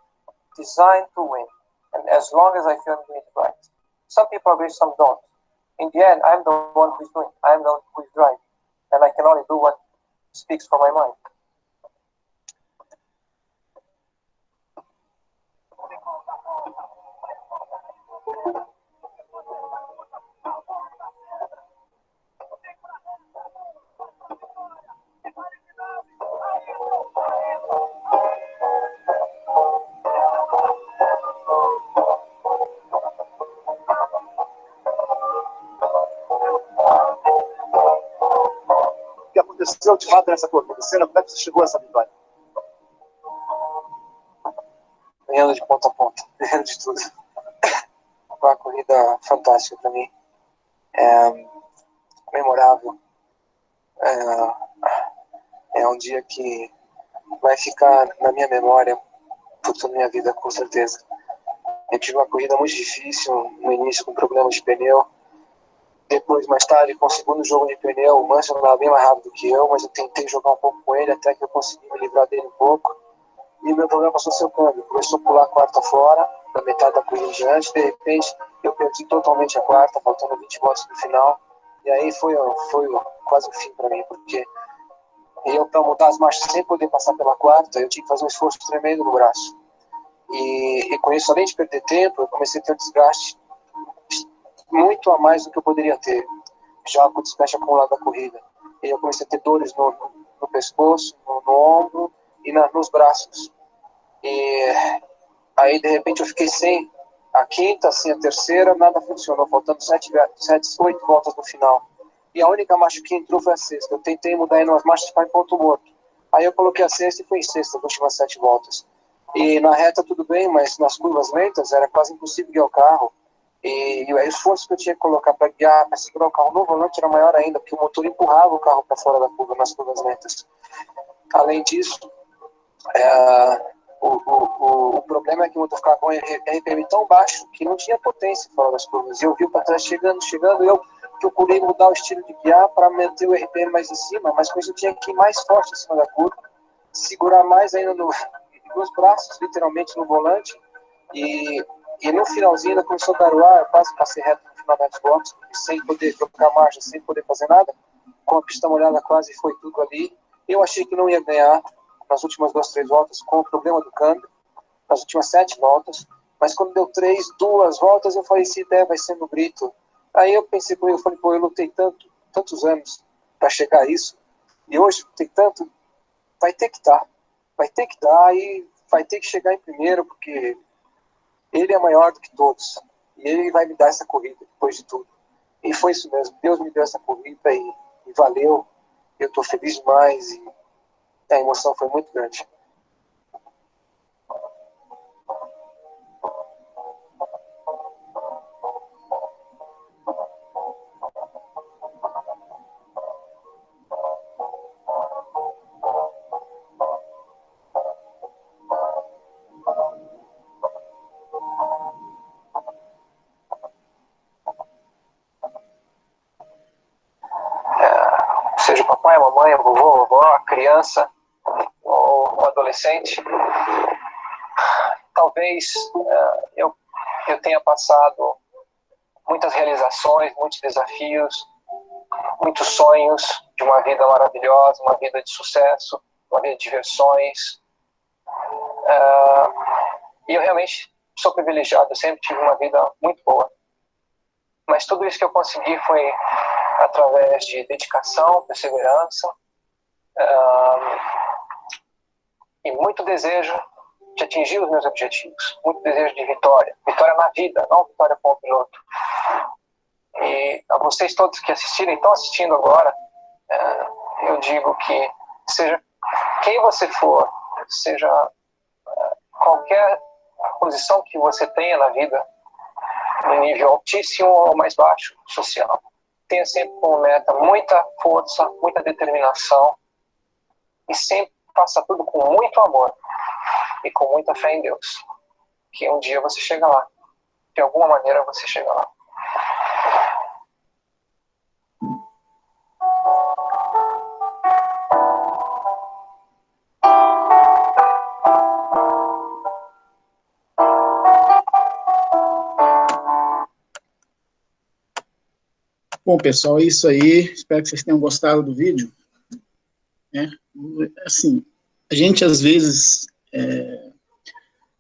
F: designed to win, and as long as I feel I'm doing it right. Some people agree, some don't. In the end, I'm the one who's doing it. I'm the one who's driving. And I can only do what speaks from my mind.
K: O que aconteceu de fato nessa corrida? Senna, como é que você chegou a essa vitória?
F: Ganhando de ponta a ponta, ganhando de tudo. Foi uma corrida fantástica para mim.
I: memorável. É um dia que vai ficar na minha memória por toda a minha vida, com certeza. Eu tive uma corrida muito difícil no início, com problemas de pneu. Depois, mais tarde, com o segundo jogo de pneu, o Mansell andava bem mais rápido que eu, mas eu tentei jogar um pouco com ele até que eu consegui me livrar dele um pouco. E meu problema passou a ser o câmbio. Começou a pular a quarta fora, da metade da corrida em diante. De repente, eu perdi totalmente a quarta, faltando 20 voltas no final. E aí foi quase o fim para mim, porque eu, para mudar as marchas sem poder passar pela quarta, eu tinha que fazer um esforço tremendo no braço. E com isso, além de perder tempo, eu comecei a ter um desgaste muito a mais do que eu poderia ter, já com o desgaste acumulado da corrida. E eu comecei a ter dores no pescoço, no ombro e nos braços. E aí, de repente, eu fiquei sem a quinta, sem a terceira, nada funcionou, faltando 8 voltas no final. E a única marcha que entrou foi a sexta. Eu tentei mudar aí umas marchas para em ponto morto. Aí eu coloquei a sexta e fui em sexta, as últimas 7 voltas. E na reta tudo bem, mas nas curvas lentas era quase impossível guiar o carro. E aí o esforço que eu tinha que colocar para guiar, para segurar o carro no volante era maior ainda, porque o motor empurrava o carro para fora da curva, nas curvas lentas. Além disso, o problema é que o motor ficava com um RPM tão baixo que não tinha potência fora das curvas. E eu vi para trás chegando, e eu procurei mudar o estilo de guiar para manter o RPM mais em cima, mas com isso eu tinha que ir mais forte em cima da curva, segurar mais ainda nos braços, literalmente no volante, e no finalzinho ainda começou a garoar, eu quase passei reto no final das voltas, sem poder trocar marcha, sem poder fazer nada, com a pista molhada quase foi tudo ali. Eu achei que não ia ganhar nas últimas 2, 3 voltas, com o problema do câmbio, nas últimas 7 voltas, mas quando deu 2 voltas, eu falei, se der, vai ser no grito. Aí eu pensei comigo, eu falei, pô, eu lutei tantos anos para chegar a isso, e hoje tem tanto, vai ter que dar, e vai ter que chegar em primeiro, porque ele é maior do que todos, e ele vai me dar essa corrida depois de tudo. E foi isso mesmo, Deus me deu essa corrida e valeu, eu estou feliz demais, e a emoção foi muito grande. Seja o papai, a mamãe, a vovô, a vovó, a criança ou o adolescente, talvez eu tenha passado muitas realizações, muitos desafios, muitos sonhos de uma vida maravilhosa, uma vida de sucesso, uma vida de diversões, e eu realmente sou privilegiado, eu sempre tive uma vida muito boa, mas tudo isso que eu consegui foi através de dedicação, perseverança, e muito desejo de atingir os meus objetivos, muito desejo de vitória na vida, não vitória com o piloto. E a vocês todos que estão assistindo agora, eu digo que seja quem você for, seja qualquer posição que você tenha na vida, no nível altíssimo ou mais baixo, social, tenha sempre como meta muita força, muita determinação e sempre faça tudo com muito amor e com muita fé em Deus, que um dia você chega lá, de alguma maneira você chega lá.
A: Bom, pessoal, é isso aí. Espero que vocês tenham gostado do vídeo. Assim, a gente às vezes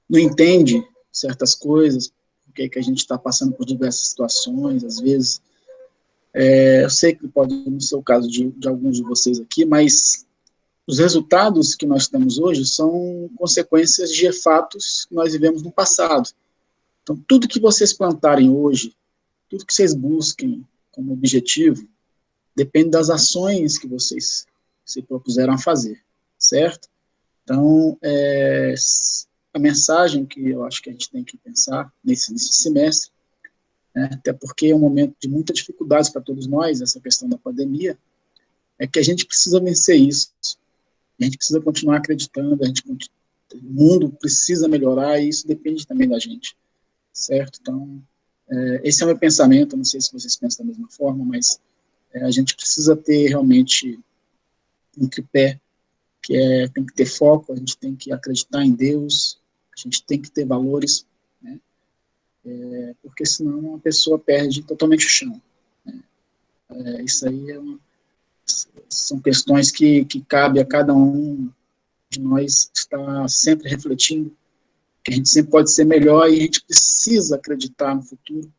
A: não entende certas coisas, porque que a gente está passando por diversas situações, às vezes. Eu sei que pode não ser o caso de alguns de vocês aqui, mas os resultados que nós temos hoje são consequências de fatos que nós vivemos no passado. Então, tudo que vocês plantarem hoje, tudo que vocês busquem como objetivo, depende das ações que vocês se propuseram a fazer, certo? Então, a mensagem que eu acho que a gente tem que pensar nesse semestre né, até porque é um momento de muita dificuldades para todos nós, essa questão da pandemia, é que a gente precisa vencer isso, a gente precisa continuar acreditando, o mundo precisa melhorar e isso depende também da gente, certo? Então, esse é o meu pensamento, não sei se vocês pensam da mesma forma, mas a gente precisa ter realmente um tripé, que tem que ter foco, a gente tem que acreditar em Deus, a gente tem que ter valores, né? Porque senão a pessoa perde totalmente o chão, né? Isso aí são questões que cabe a cada um de nós estar sempre refletindo, que a gente sempre pode ser melhor e a gente precisa acreditar no futuro,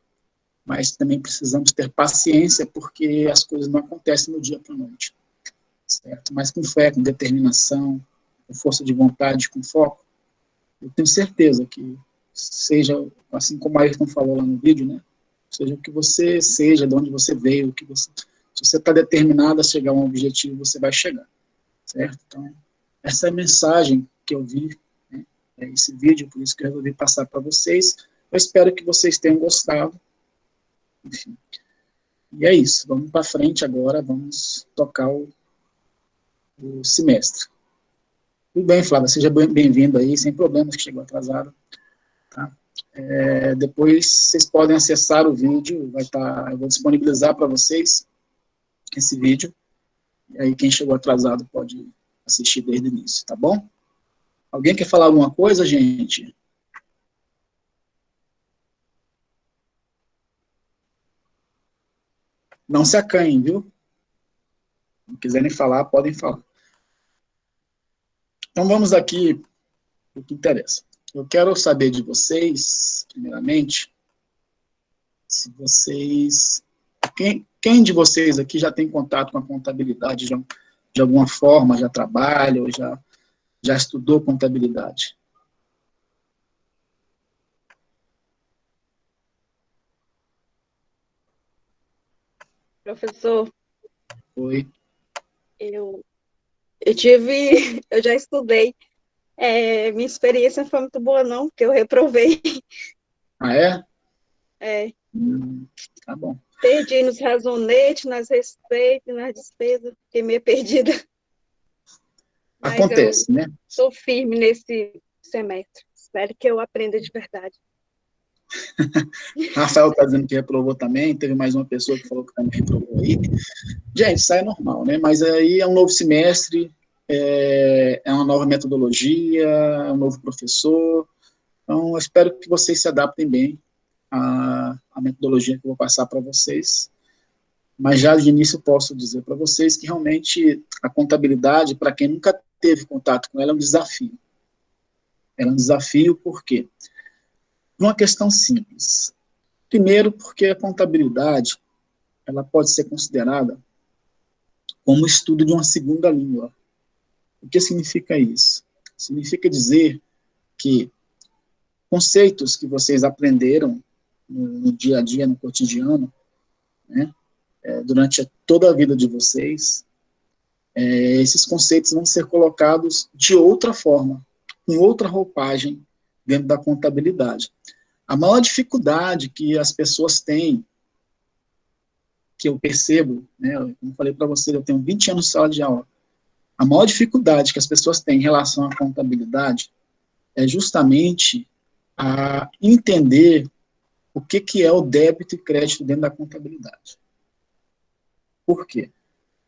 A: mas também precisamos ter paciência, porque as coisas não acontecem do dia para a noite, certo? Mas com fé, com determinação, com força de vontade, com foco, eu tenho certeza que seja, assim como a Ayrton falou lá no vídeo, né? Seja o que você seja, de onde você veio, se você está determinado a chegar a um objetivo, você vai chegar, certo? Então, essa é a mensagem que eu vi, né, esse vídeo, por isso que eu resolvi passar para vocês. Eu espero que vocês tenham gostado. Enfim. E é isso, vamos para frente agora, vamos tocar o semestre. Tudo bem, Flávia, seja bem-vindo aí, sem problemas que chegou atrasado. Tá? Depois vocês podem acessar o vídeo, eu vou disponibilizar para vocês esse vídeo, e aí quem chegou atrasado pode assistir desde o início, tá bom? Alguém quer falar alguma coisa, gente? Não se acanhem, viu? Se quiserem falar, podem falar. Então vamos aqui o que interessa. Eu quero saber de vocês, primeiramente, se vocês... Quem de vocês aqui já tem contato com a contabilidade de alguma forma, já trabalha ou já estudou contabilidade?
B: Professor,
A: Oi.
B: eu já estudei. Minha experiência não foi muito boa, não, porque eu reprovei.
A: Ah, é?
B: É.
A: Tá bom.
B: Perdi nos razonetes, nas receitas, nas despesas, fiquei meio perdida. Mas
A: acontece, né?
B: Estou firme nesse semestre. Espero que eu aprenda de verdade.
A: Rafael está dizendo que reprovou também, teve mais uma pessoa que falou que também reprovou aí. Gente, isso aí é normal, né? Mas aí é um novo semestre, é uma nova metodologia, é um novo professor. Então, eu espero que vocês se adaptem bem à metodologia que eu vou passar para vocês. Mas já de início eu posso dizer para vocês que realmente a contabilidade, para quem nunca teve contato com ela, é um desafio. Ela é um desafio por quê? Por uma questão simples. Primeiro, porque a contabilidade ela pode ser considerada como estudo de uma segunda língua. O que significa isso? Significa dizer que conceitos que vocês aprenderam no dia a dia, no cotidiano, né, durante toda a vida de vocês, esses conceitos vão ser colocados de outra forma, com outra roupagem dentro da contabilidade. A maior dificuldade que as pessoas têm, que eu percebo, né, como falei para vocês, eu tenho 20 anos de sala de aula, a maior dificuldade que as pessoas têm em relação à contabilidade é justamente a entender o que é o débito e crédito dentro da contabilidade. Por quê?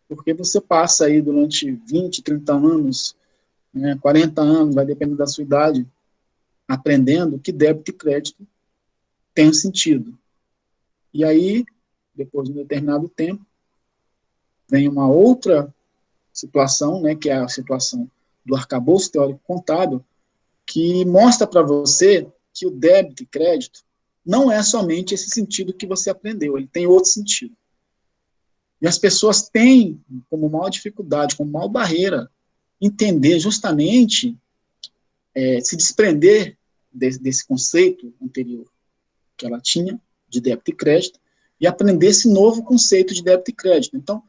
A: Porque você passa aí durante 20, 30 anos, né, 40 anos, vai depender da sua idade, aprendendo que débito e crédito tem um sentido. E aí, depois de um determinado tempo, vem uma outra situação, né, que é a situação do arcabouço teórico contábil, que mostra para você que o débito e crédito não é somente esse sentido que você aprendeu, ele tem outro sentido. E as pessoas têm como maior dificuldade, como maior barreira, entender justamente, se desprender desse conceito anterior que ela tinha, de débito e crédito, e aprender esse novo conceito de débito e crédito. Então,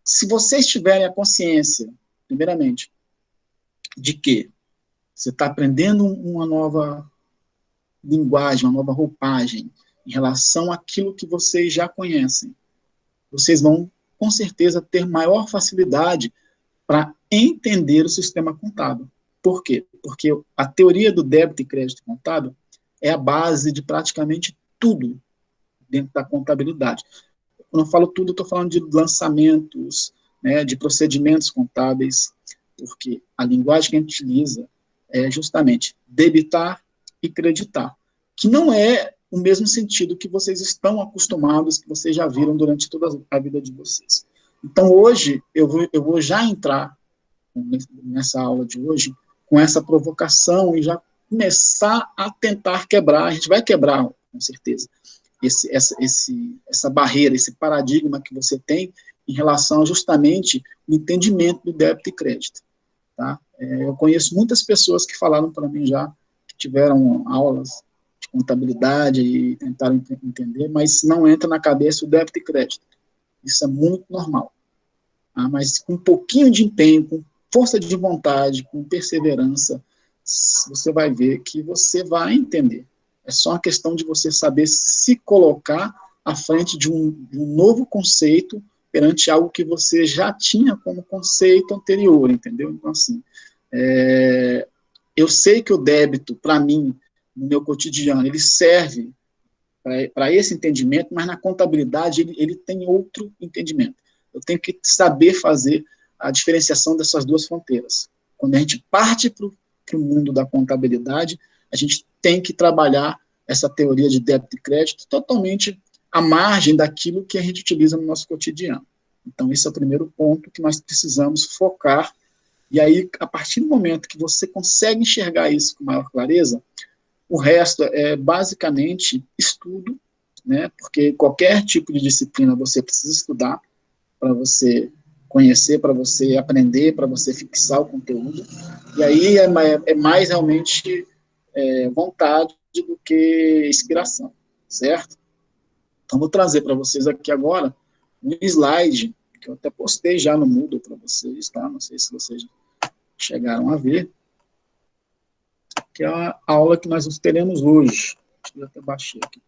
A: se vocês tiverem a consciência, primeiramente, de que você está aprendendo uma nova linguagem, uma nova roupagem, em relação àquilo que vocês já conhecem. Vocês vão, com certeza, ter maior facilidade para entender o sistema contábil. Por quê? Porque a teoria do débito e crédito contábil é a base de praticamente tudo dentro da contabilidade. Quando eu falo tudo, eu estou falando de lançamentos, né, de procedimentos contábeis, porque a linguagem que a gente utiliza é justamente debitar e creditar, que não é o mesmo sentido que vocês estão acostumados, que vocês já viram durante toda a vida de vocês. Então, hoje, eu vou já entrar nessa aula de hoje com essa provocação e já começar a tentar quebrar, a gente vai quebrar, com certeza, essa barreira, esse paradigma que você tem em relação justamente ao entendimento do débito e crédito. Tá? Eu conheço muitas pessoas que falaram para mim já, que tiveram aulas de contabilidade e tentaram entender, mas não entra na cabeça o débito e crédito. Isso é muito normal. Tá? Mas com um pouquinho de empenho, com força de vontade, com perseverança, você vai ver que você vai entender. É só uma questão de você saber se colocar à frente de um novo conceito perante algo que você já tinha como conceito anterior, entendeu? Então, assim, eu sei que o débito, para mim, no meu cotidiano, ele serve para esse entendimento, mas na contabilidade ele tem outro entendimento. Eu tenho que saber fazer a diferenciação dessas duas fronteiras. Quando a gente parte para o mundo da contabilidade, a gente tem que trabalhar essa teoria de débito e crédito totalmente à margem daquilo que a gente utiliza no nosso cotidiano. Então, esse é o primeiro ponto que nós precisamos focar. E aí, a partir do momento que você consegue enxergar isso com maior clareza, o resto é basicamente estudo, né? Porque qualquer tipo de disciplina você precisa estudar para você conhecer, para você aprender, para você fixar o conteúdo. E aí é mais realmente vontade do que inspiração, certo? Então, vou trazer para vocês aqui agora um slide que eu até postei já no Moodle para vocês, tá? Não sei se vocês chegaram a ver, que é a aula que nós teremos hoje. Deixa eu até baixar aqui.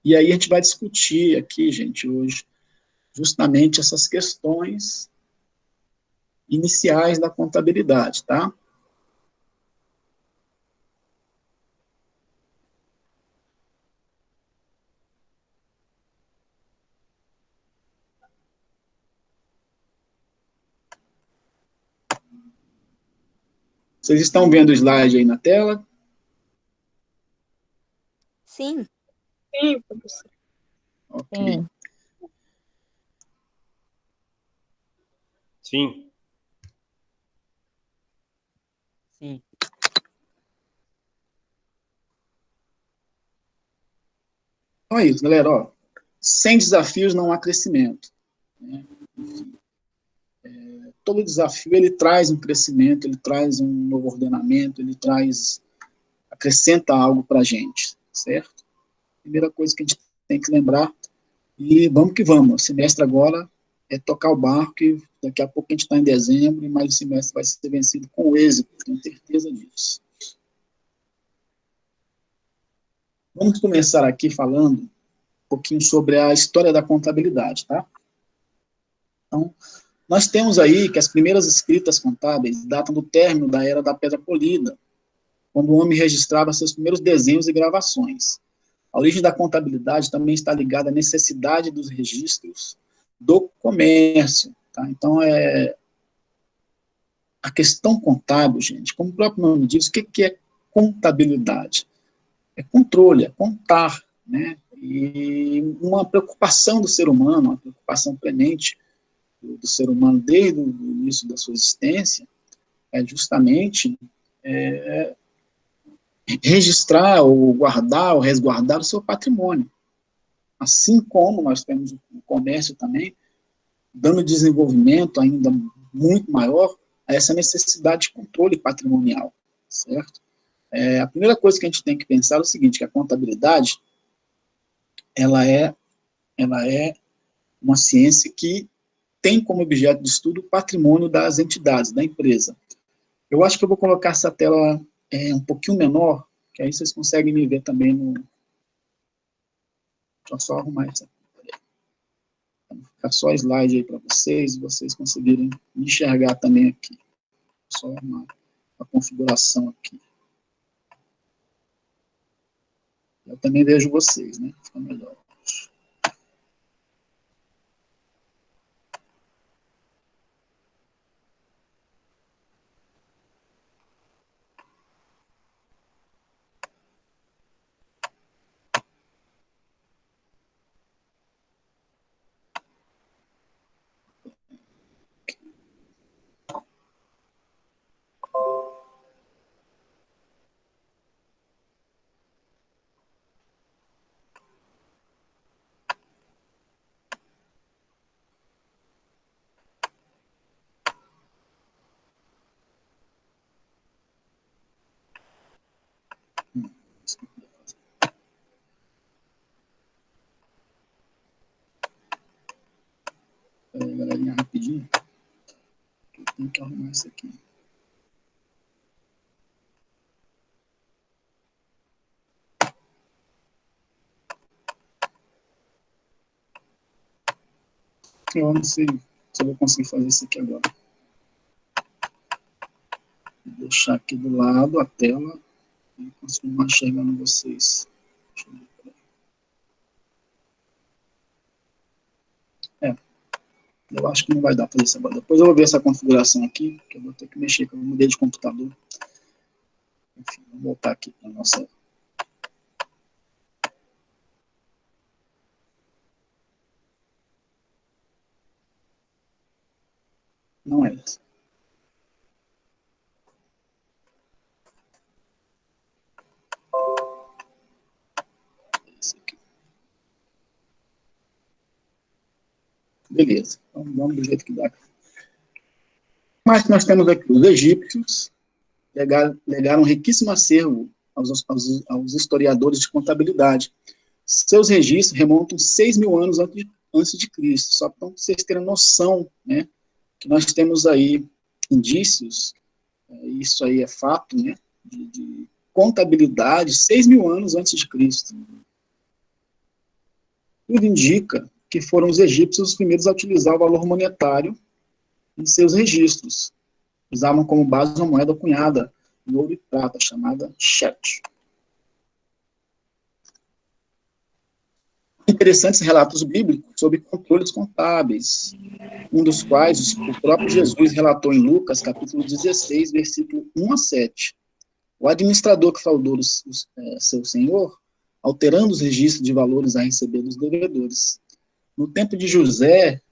A: E aí a gente vai discutir aqui, gente, hoje, justamente essas questões iniciais da contabilidade, tá? Vocês estão vendo o slide aí na tela?
B: Sim. Sim, professor.
A: Ok.
L: Sim. Sim.
A: Então é isso, galera. Ó, sem desafios não há crescimento. Né? Todo desafio, ele traz um crescimento, ele traz um novo ordenamento, ele acrescenta algo para a gente, certo? Primeira coisa que a gente tem que lembrar, e vamos que vamos, o semestre agora é tocar o barco, e daqui a pouco a gente está em dezembro, e mais o semestre vai ser vencido com êxito, tenho certeza disso. Vamos começar aqui falando um pouquinho sobre a história da contabilidade, tá? Então, nós temos aí que as primeiras escritas contábeis datam do término da Era da Pedra Polida, quando o homem registrava seus primeiros desenhos e gravações. A origem da contabilidade também está ligada à necessidade dos registros do comércio. Tá? Então, a questão contábil, gente, como o próprio nome diz, o que é contabilidade? É controle, é contar, né? E uma preocupação do ser humano, uma preocupação premente do ser humano desde o início da sua existência, é justamente registrar, ou guardar, ou resguardar o seu patrimônio. Assim como nós temos o comércio também, dando desenvolvimento ainda muito maior a essa necessidade de controle patrimonial, certo? A primeira coisa que a gente tem que pensar é o seguinte, que a contabilidade, ela é uma ciência que tem como objeto de estudo o patrimônio das entidades, da empresa. Eu acho que eu vou colocar essa tela um pouquinho menor, que aí vocês conseguem me ver também no... Deixa eu só arrumar essa. Vou ficar só slide aí para vocês conseguirem me enxergar também aqui. Só arrumar a configuração aqui. Eu também vejo vocês, né? Fica melhor. Galerinha, rapidinho. Eu tenho que arrumar isso aqui. Eu não sei se eu vou conseguir fazer isso aqui agora. Vou deixar aqui do lado a tela e continuar enxergando vocês. Deixa eu ver. Eu acho que não vai dar para isso agora. Depois eu vou ver essa configuração aqui, que eu vou ter que mexer, que eu mudei de computador. Enfim, vou voltar aqui para a nossa... Não é essa. Esse aqui. Beleza, então vamos do jeito que dá. Mas nós temos aqui os egípcios, legaram um riquíssimo acervo aos historiadores de contabilidade. Seus registros remontam 6.000 anos antes de Cristo, só para vocês terem noção, né, que nós temos aí indícios, isso aí é fato, né, de contabilidade 6.000 anos antes de Cristo. Tudo indica que foram os egípcios os primeiros a utilizar o valor monetário em seus registros. Usavam como base uma moeda cunhada em ouro e prata, chamada shekel. Interessantes relatos bíblicos sobre controles contábeis, um dos quais o próprio Jesus relatou em Lucas, capítulo 16, versículo 1 a 7. O administrador que fraudou seu senhor, alterando os registros de valores a receber dos devedores. No tempo de José,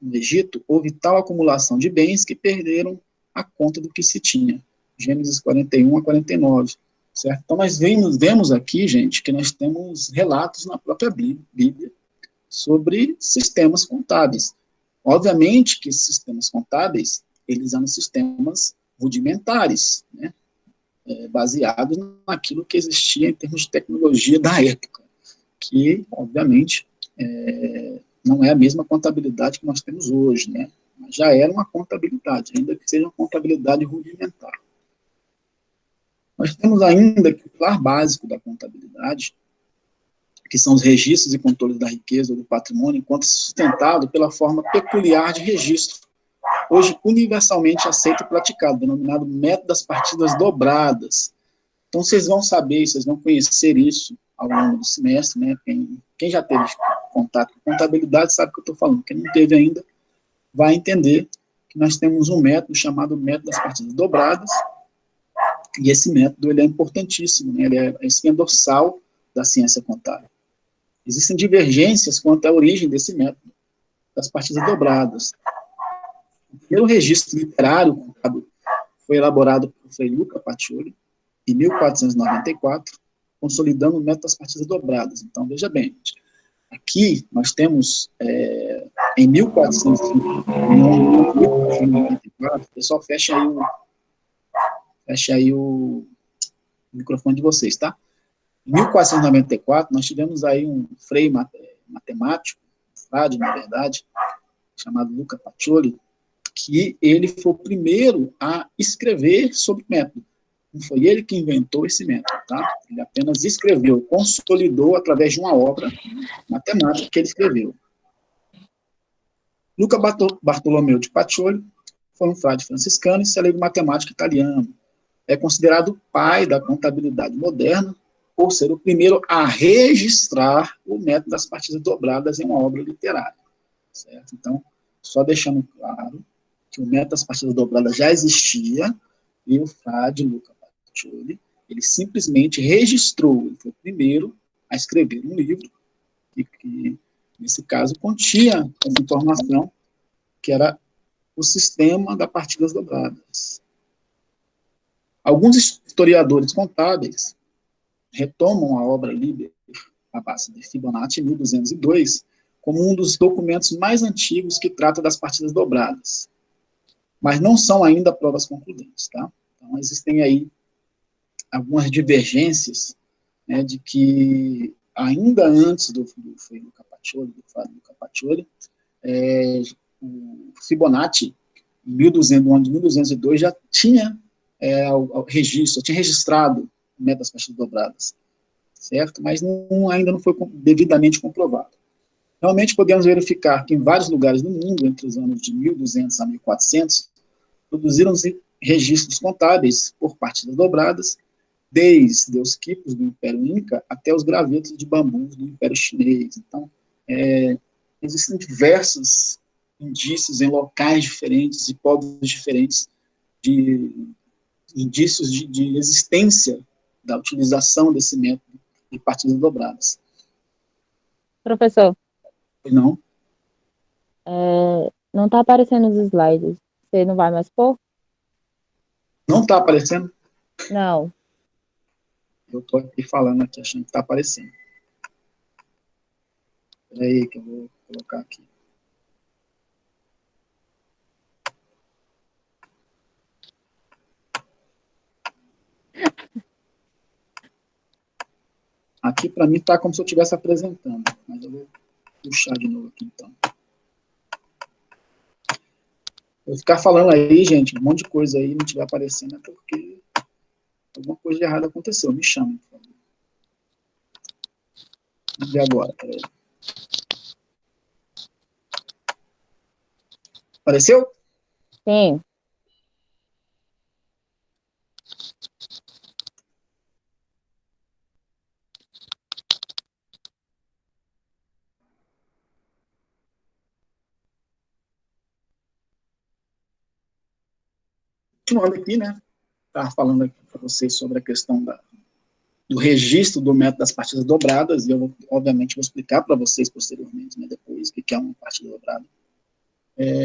A: no Egito, houve tal acumulação de bens que perderam a conta do que se tinha. Gênesis 41 a 49. Certo? Então, nós vemos aqui, gente, que nós temos relatos na própria Bíblia sobre sistemas contábeis. Obviamente que esses sistemas contábeis, eles eram sistemas rudimentares, né? Baseados naquilo que existia em termos de tecnologia da época, que, obviamente, não é a mesma contabilidade que nós temos hoje, né? Mas já era uma contabilidade, ainda que seja uma contabilidade rudimentar. Nós temos ainda que o pilar básico da contabilidade, que são os registros e controles da riqueza ou do patrimônio, enquanto sustentado pela forma peculiar de registro, hoje universalmente aceito e praticado, denominado método das partidas dobradas. Então, vocês vão saber, vocês vão conhecer isso ao longo do semestre, né? Quem já teve contato com contabilidade sabe o que eu estou falando. Quem não teve ainda vai entender que nós temos um método chamado método das partidas dobradas, e esse método ele é importantíssimo, né? Ele é a espinha dorsal da ciência contábil. Existem divergências quanto à origem desse método das partidas dobradas. O primeiro registro literário contábil foi elaborado por Frei Luca Pacioli em 1494, consolidando o método das partidas dobradas. Então, veja bem, gente, aqui nós temos, em 1494, pessoal, fecha aí o microfone de vocês, tá? Em 1494, nós tivemos aí um frei matemático, frade, na verdade, chamado Luca Pacioli, que ele foi o primeiro a escrever sobre o método. Não foi ele que inventou esse método, tá? Ele apenas escreveu, consolidou através de uma obra matemática que ele escreveu. Luca Bartolomeu de Pacioli foi um frade franciscano e célebre matemático italiano. É considerado o pai da contabilidade moderna, por ser o primeiro a registrar o método das partidas dobradas em uma obra literária. Certo? Então, só deixando claro que o método das partidas dobradas já existia, e o frade Luca Pacioli, ele simplesmente registrou, ele foi o primeiro a escrever um livro, que nesse caso continha essa informação, que era o sistema das partidas dobradas. Alguns historiadores contábeis retomam a obra Liber, a base de Fibonacci, 1202, como um dos documentos mais antigos que trata das partidas dobradas. Mas não são ainda provas concludentes, tá? Então, existem aí algumas divergências, né, de que ainda antes do Luca Pacioli, o Fibonacci, no ano de 1202, já tinha registro, tinha registrado o método das partidas dobradas, certo? Mas ainda não foi devidamente comprovado. Realmente podemos verificar que em vários lugares do mundo, entre os anos de 1200 a 1400, produziram-se registros contábeis por partidas dobradas, desde os quipos do Império Inca até os gravetos de bambus do Império Chinês. Então, existem diversos indícios em locais diferentes, de povos diferentes, de indícios de existência da utilização desse método de partidas dobradas.
C: Professor.
A: Não?
C: Não está aparecendo os slides. Você não vai mais pôr?
A: Não está aparecendo?
C: Não.
A: Eu estou aqui falando aqui, achando que está aparecendo. Espera aí que eu vou colocar aqui. Aqui, para mim, está como se eu estivesse apresentando, mas eu vou puxar de novo aqui, então. Vou ficar falando aí, gente, um monte de coisa aí, não estiver aparecendo, é porque alguma coisa de errado aconteceu. Me chama, por favor. Vamos ver agora, peraí. Apareceu?
C: Sim.
A: Continuando aqui, né? Estava falando aqui para vocês sobre a questão do registro do método das partidas dobradas, e eu, obviamente, vou explicar para vocês posteriormente, né, depois, o que é uma partida dobrada.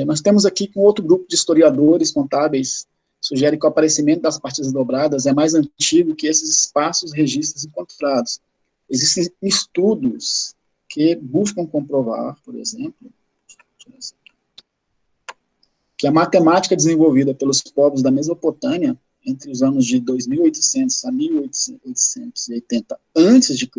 A: Nós temos aqui que um outro grupo de historiadores contábeis sugere que o aparecimento das partidas dobradas é mais antigo que esses espaços registros encontrados. Existem estudos que buscam comprovar, por exemplo, que a matemática desenvolvida pelos povos da Mesopotâmia entre os anos de 2800 a 1880 a.C.,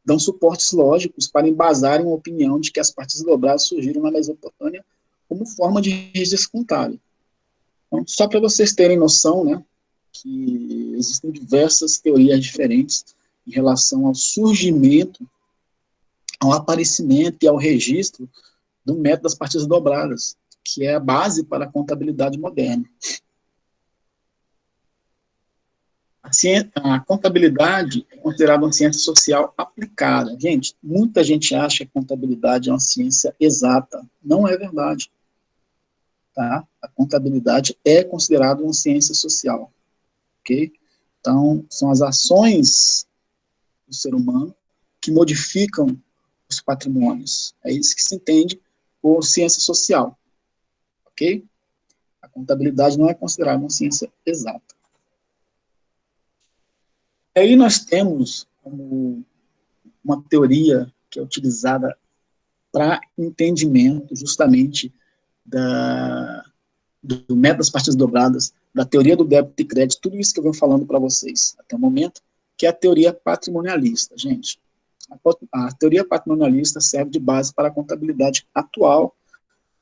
A: dão suportes lógicos para embasarem a opinião de que as partidas dobradas surgiram na Mesopotâmia como forma de registro contábil. Então, só para vocês terem noção, né, que existem diversas teorias diferentes em relação ao surgimento, ao aparecimento e ao registro do método das partidas dobradas, que é a base para a contabilidade moderna. A contabilidade é considerada uma ciência social aplicada. Gente, muita gente acha que a contabilidade é uma ciência exata. Não é verdade. Tá? A contabilidade é considerada uma ciência social. Ok? Então, são as ações do ser humano que modificam os patrimônios. É isso que se entende por ciência social. Ok? A contabilidade não é considerada uma ciência exata. Aí nós temos como uma teoria que é utilizada para entendimento justamente do método das partidas dobradas, da teoria do débito e crédito, tudo isso que eu venho falando para vocês até o momento, que é a teoria patrimonialista, gente. A teoria patrimonialista serve de base para a contabilidade atual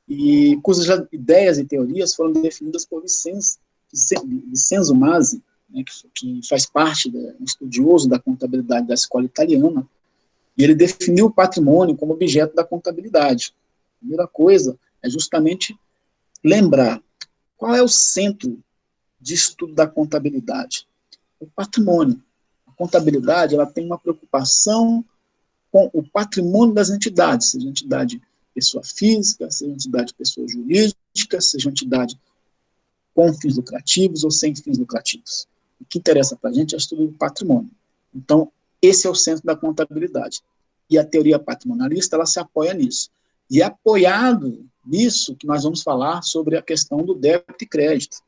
A: e cujas ideias e teorias foram definidas por Vincenzo Masi, né, que faz parte, um estudioso da contabilidade da escola italiana, e ele definiu o patrimônio como objeto da contabilidade. A primeira coisa é justamente lembrar qual é o centro de estudo da contabilidade. O patrimônio. A contabilidade, ela tem uma preocupação com o patrimônio das entidades, seja entidade pessoa física, seja entidade pessoa jurídica, seja entidade com fins lucrativos ou sem fins lucrativos. O que interessa para a gente é o estudo do patrimônio. Então, esse é o centro da contabilidade. E a teoria patrimonialista, ela se apoia nisso. E é apoiado nisso que nós vamos falar sobre a questão do débito e crédito.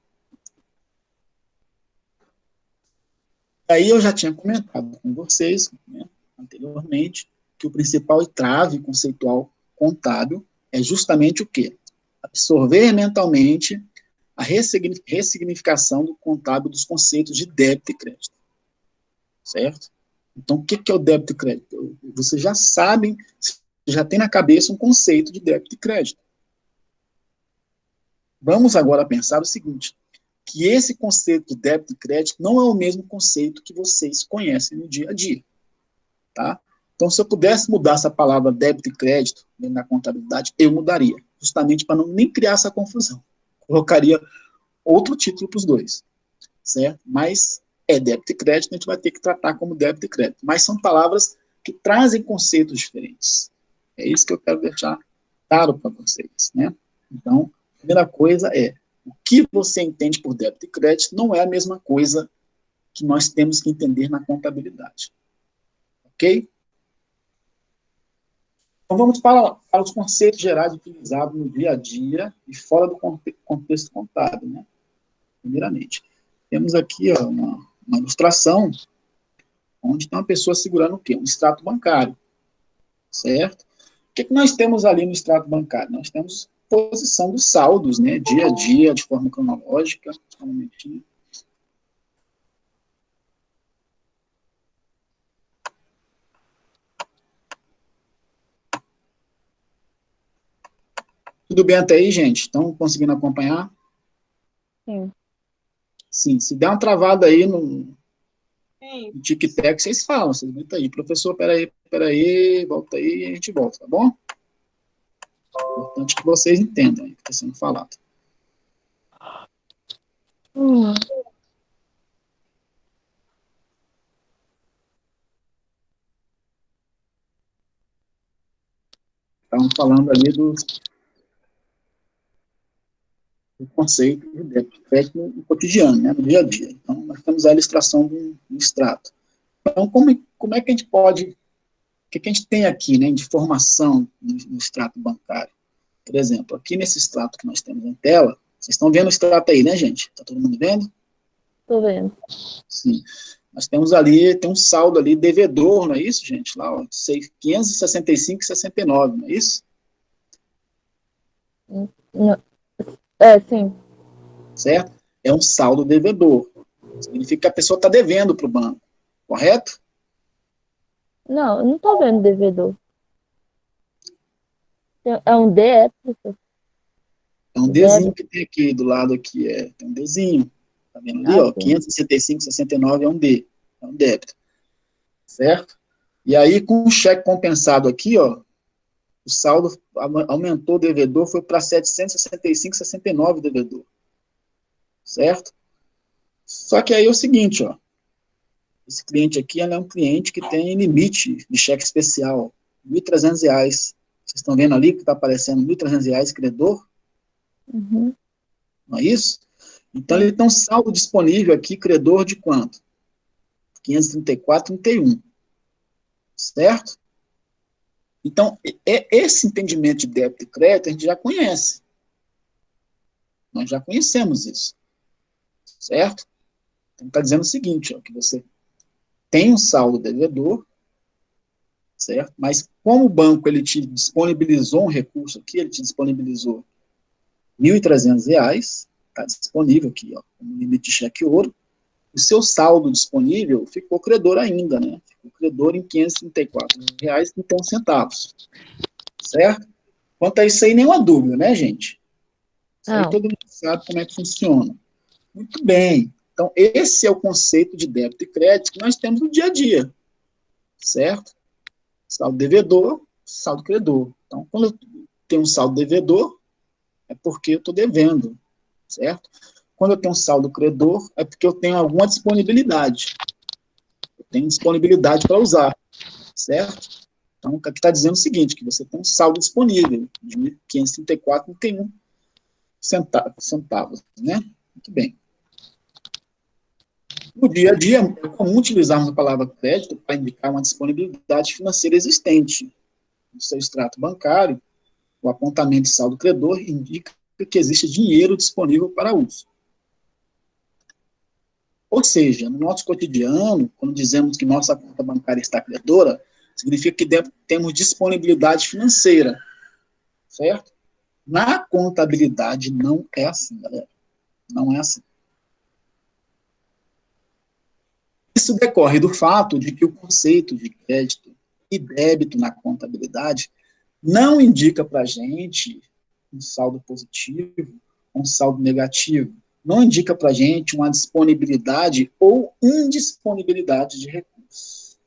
A: Aí eu já tinha comentado com vocês, né, anteriormente, que o principal entrave conceitual contábil é justamente o quê? Absorver mentalmente a ressignificação do contábil dos conceitos de débito e crédito. Certo? Então, o que é o débito e crédito? Vocês já sabem, já tem na cabeça um conceito de débito e crédito. Vamos agora pensar o seguinte, que esse conceito de débito e crédito não é o mesmo conceito que vocês conhecem no dia a dia. Tá? Então, se eu pudesse mudar essa palavra débito e crédito na contabilidade, eu mudaria, justamente para não nem criar essa confusão. Colocaria outro título para os dois, certo? Mas é débito e crédito, a gente vai ter que tratar como débito e crédito. Mas são palavras que trazem conceitos diferentes. É isso que eu quero deixar claro para vocês, né? Então, a primeira coisa é, o que você entende por débito e crédito não é a mesma coisa que nós temos que entender na contabilidade. Ok? Então, vamos para os conceitos gerais utilizados no dia a dia e fora do contexto contábil, né? Primeiramente, temos aqui ó, uma ilustração onde tem uma pessoa segurando o quê? Um extrato bancário, certo? O que nós temos ali no extrato bancário? Nós temos posição dos saldos, né? Dia a dia, de forma cronológica. Só um momentinho. Tudo bem até aí, gente? Estão conseguindo acompanhar?
C: Sim.
A: Sim, se der uma travada aí no tic-tac, vocês falam, vocês gritam aí, professor, peraí, volta aí, e a gente volta, tá bom? Importante que vocês entendam o que está sendo falado. Estamos falando ali do conceito de débito e crédito no cotidiano, né, no dia a dia. Então, nós temos a ilustração do extrato. Então, como é que a gente pode... O que a gente tem aqui, né, de informação no extrato bancário? Por exemplo, aqui nesse extrato que nós temos em tela, vocês estão vendo o extrato aí, né, gente? Está todo mundo vendo?
C: Estou vendo.
A: Sim. Nós temos ali, tem um saldo ali devedor, não é isso, gente? Lá, ó, 565,69, não é isso?
C: Não. Sim.
A: Certo? É um saldo devedor. Significa que a pessoa está devendo para o banco, correto?
C: Não, eu não estou vendo devedor. É um D, professor?
A: É um Dzinho que tem aqui, do lado aqui, tem um Dzinho. Tá vendo ali, ó, 565,69 é um D, é um débito. Certo? E aí, com o cheque compensado aqui, ó, o saldo aumentou, o devedor foi para 765,69 devedor. Certo? Só que aí é o seguinte, ó, esse cliente aqui, ele é um cliente que tem limite de cheque especial, R$ 1.300. Vocês estão vendo ali que está aparecendo R$ 1.300 credor?
C: Uhum.
A: Não é isso? Então, ele tem um saldo disponível aqui, credor de quanto? 534,31. Certo? Então, esse entendimento de débito e crédito a gente já conhece. Nós já conhecemos isso. Certo? Então, está dizendo o seguinte, ó, que você tem um saldo devedor, certo? Mas como o banco ele te disponibilizou um recurso aqui, ele te disponibilizou R$ 1.300, está disponível aqui, ó, como limite de cheque ouro, o seu saldo disponível ficou credor ainda, né? Ficou credor em R$ 534,31, certo? Quanto a isso aí, nenhuma dúvida, né, gente? Isso aí
C: Não.
A: todo mundo sabe como é que funciona. Muito bem. Então, esse é o conceito de débito e crédito que nós temos no dia a dia, certo? Saldo devedor, saldo credor. Então, quando eu tenho um saldo devedor, é porque eu estou devendo, certo? Quando eu tenho um saldo credor, é porque eu tenho alguma disponibilidade. Eu tenho disponibilidade para usar, certo? Então, aqui está dizendo o seguinte, que você tem um saldo disponível de R$ 534,31 centavos, né? Muito bem. No dia a dia, é comum utilizarmos a palavra crédito para indicar uma disponibilidade financeira existente. No seu extrato bancário, o apontamento de saldo credor indica que existe dinheiro disponível para uso. Ou seja, no nosso cotidiano, quando dizemos que nossa conta bancária está credora, significa que temos disponibilidade financeira, certo? Na contabilidade não é assim, galera. Não é assim. Isso decorre do fato de que o conceito de crédito e débito na contabilidade não indica para a gente um saldo positivo, um saldo negativo. Não indica para a gente uma disponibilidade ou indisponibilidade de recursos.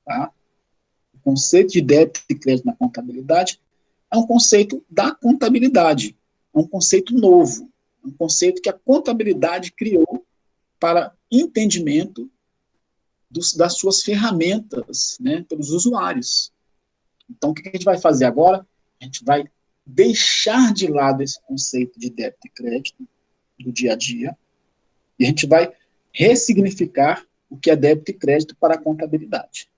A: Tá? O conceito de débito e crédito na contabilidade é um conceito da contabilidade. É um conceito novo. É um conceito que a contabilidade criou para entendimento das suas ferramentas, né, pelos usuários. Então, o que a gente vai fazer agora? A gente vai deixar de lado esse conceito de débito e crédito do dia a dia e a gente vai ressignificar o que é débito e crédito para a contabilidade.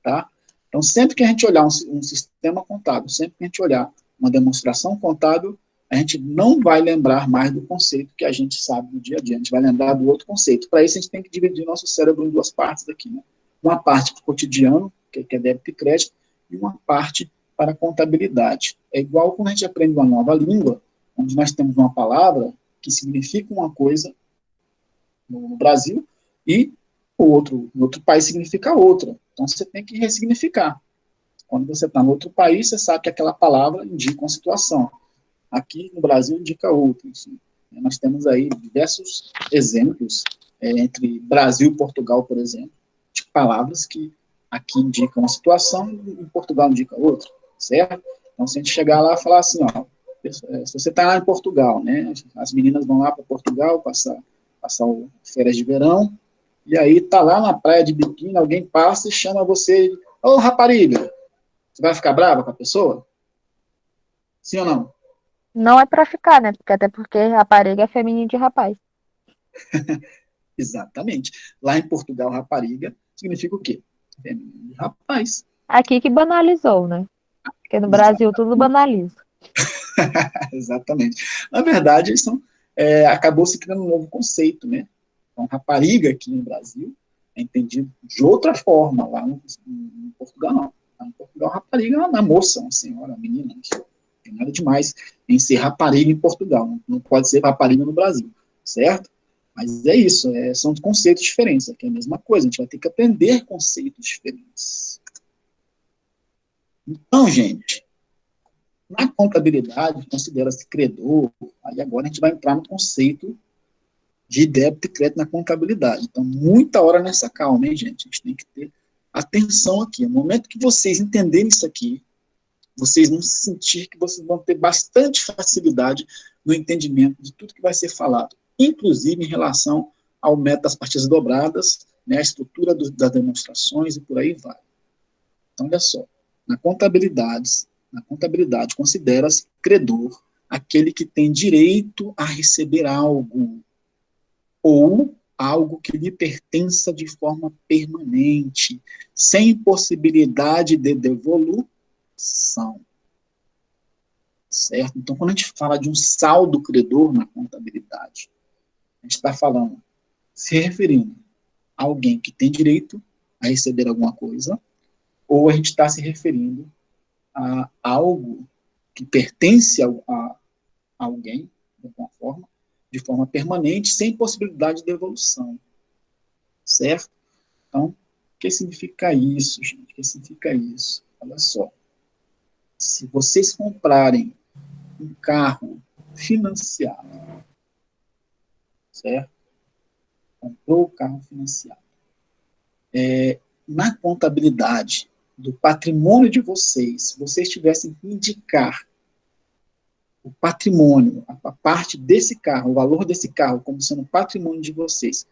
A: Tá? Então, sempre que a gente olhar um sistema contábil, sempre que a gente olhar uma demonstração contábil, a gente não vai lembrar mais do conceito que a gente sabe do dia a dia, a gente vai lembrar do outro conceito. Para isso, a gente tem que dividir nosso cérebro em duas partes aqui, né? Uma parte para o cotidiano, que é débito e crédito, e uma parte para a contabilidade. É igual quando a gente aprende uma nova língua, onde nós temos uma palavra que significa uma coisa no Brasil, e no outro país significa outra. Então, você tem que ressignificar. Quando você está no outro país, você sabe que aquela palavra indica uma situação. Aqui no Brasil indica outra. Assim. Nós temos aí diversos exemplos, entre Brasil e Portugal, por exemplo, de palavras que aqui indicam uma situação e em Portugal indica outra, certo? Então, se a gente chegar lá e falar assim, ó, se você está lá em Portugal, né, as meninas vão lá para Portugal passar férias de verão, e aí tá lá na praia de biquíni, alguém passa e chama você, ô rapariga, você vai ficar brava com a pessoa? Sim ou não?
C: Não é pra ficar, né? Até porque rapariga é feminino de rapaz.
A: Exatamente. Lá em Portugal, rapariga significa o quê? Feminino de rapaz.
C: Aqui que banalizou, né? Porque no Brasil tudo banaliza.
A: Exatamente. Na verdade, acabou se criando um novo conceito, né? Então, rapariga aqui no Brasil é entendido de outra forma. Lá em Portugal, não. Lá em Portugal, rapariga é uma moça, uma senhora, uma menina. Não tem nada demais em ser rapariga em Portugal. Não pode ser rapariga no Brasil, certo? Mas é isso, são conceitos diferentes. Aqui é a mesma coisa, a gente vai ter que aprender conceitos diferentes. Então, gente, na contabilidade, considera-se credor, aí agora a gente vai entrar no conceito de débito e crédito na contabilidade. Então, muita hora nessa calma, hein, gente? A gente tem que ter atenção aqui. No momento que vocês entenderem isso aqui, vocês vão sentir que vocês vão ter bastante facilidade no entendimento de tudo que vai ser falado, inclusive em relação ao método das partidas dobradas, né, a estrutura das demonstrações e por aí vai. Então, olha só, na contabilidade considera-se credor aquele que tem direito a receber algo, ou algo que lhe pertença de forma permanente, sem possibilidade de devolução. Certo? Então, quando a gente fala de um saldo credor na contabilidade, a gente está falando, se referindo a alguém que tem direito a receber alguma coisa, ou a gente está se referindo a algo que pertence a alguém, de alguma forma, de forma permanente, sem possibilidade de devolução. Certo? Então, o que significa isso, gente? O que significa isso? Olha só. se vocês comprarem um carro financiado, certo? Comprou o carro financiado. Na contabilidade do patrimônio de vocês, se vocês tivessem que indicar o patrimônio, a parte desse carro, o valor desse carro como sendo patrimônio de vocês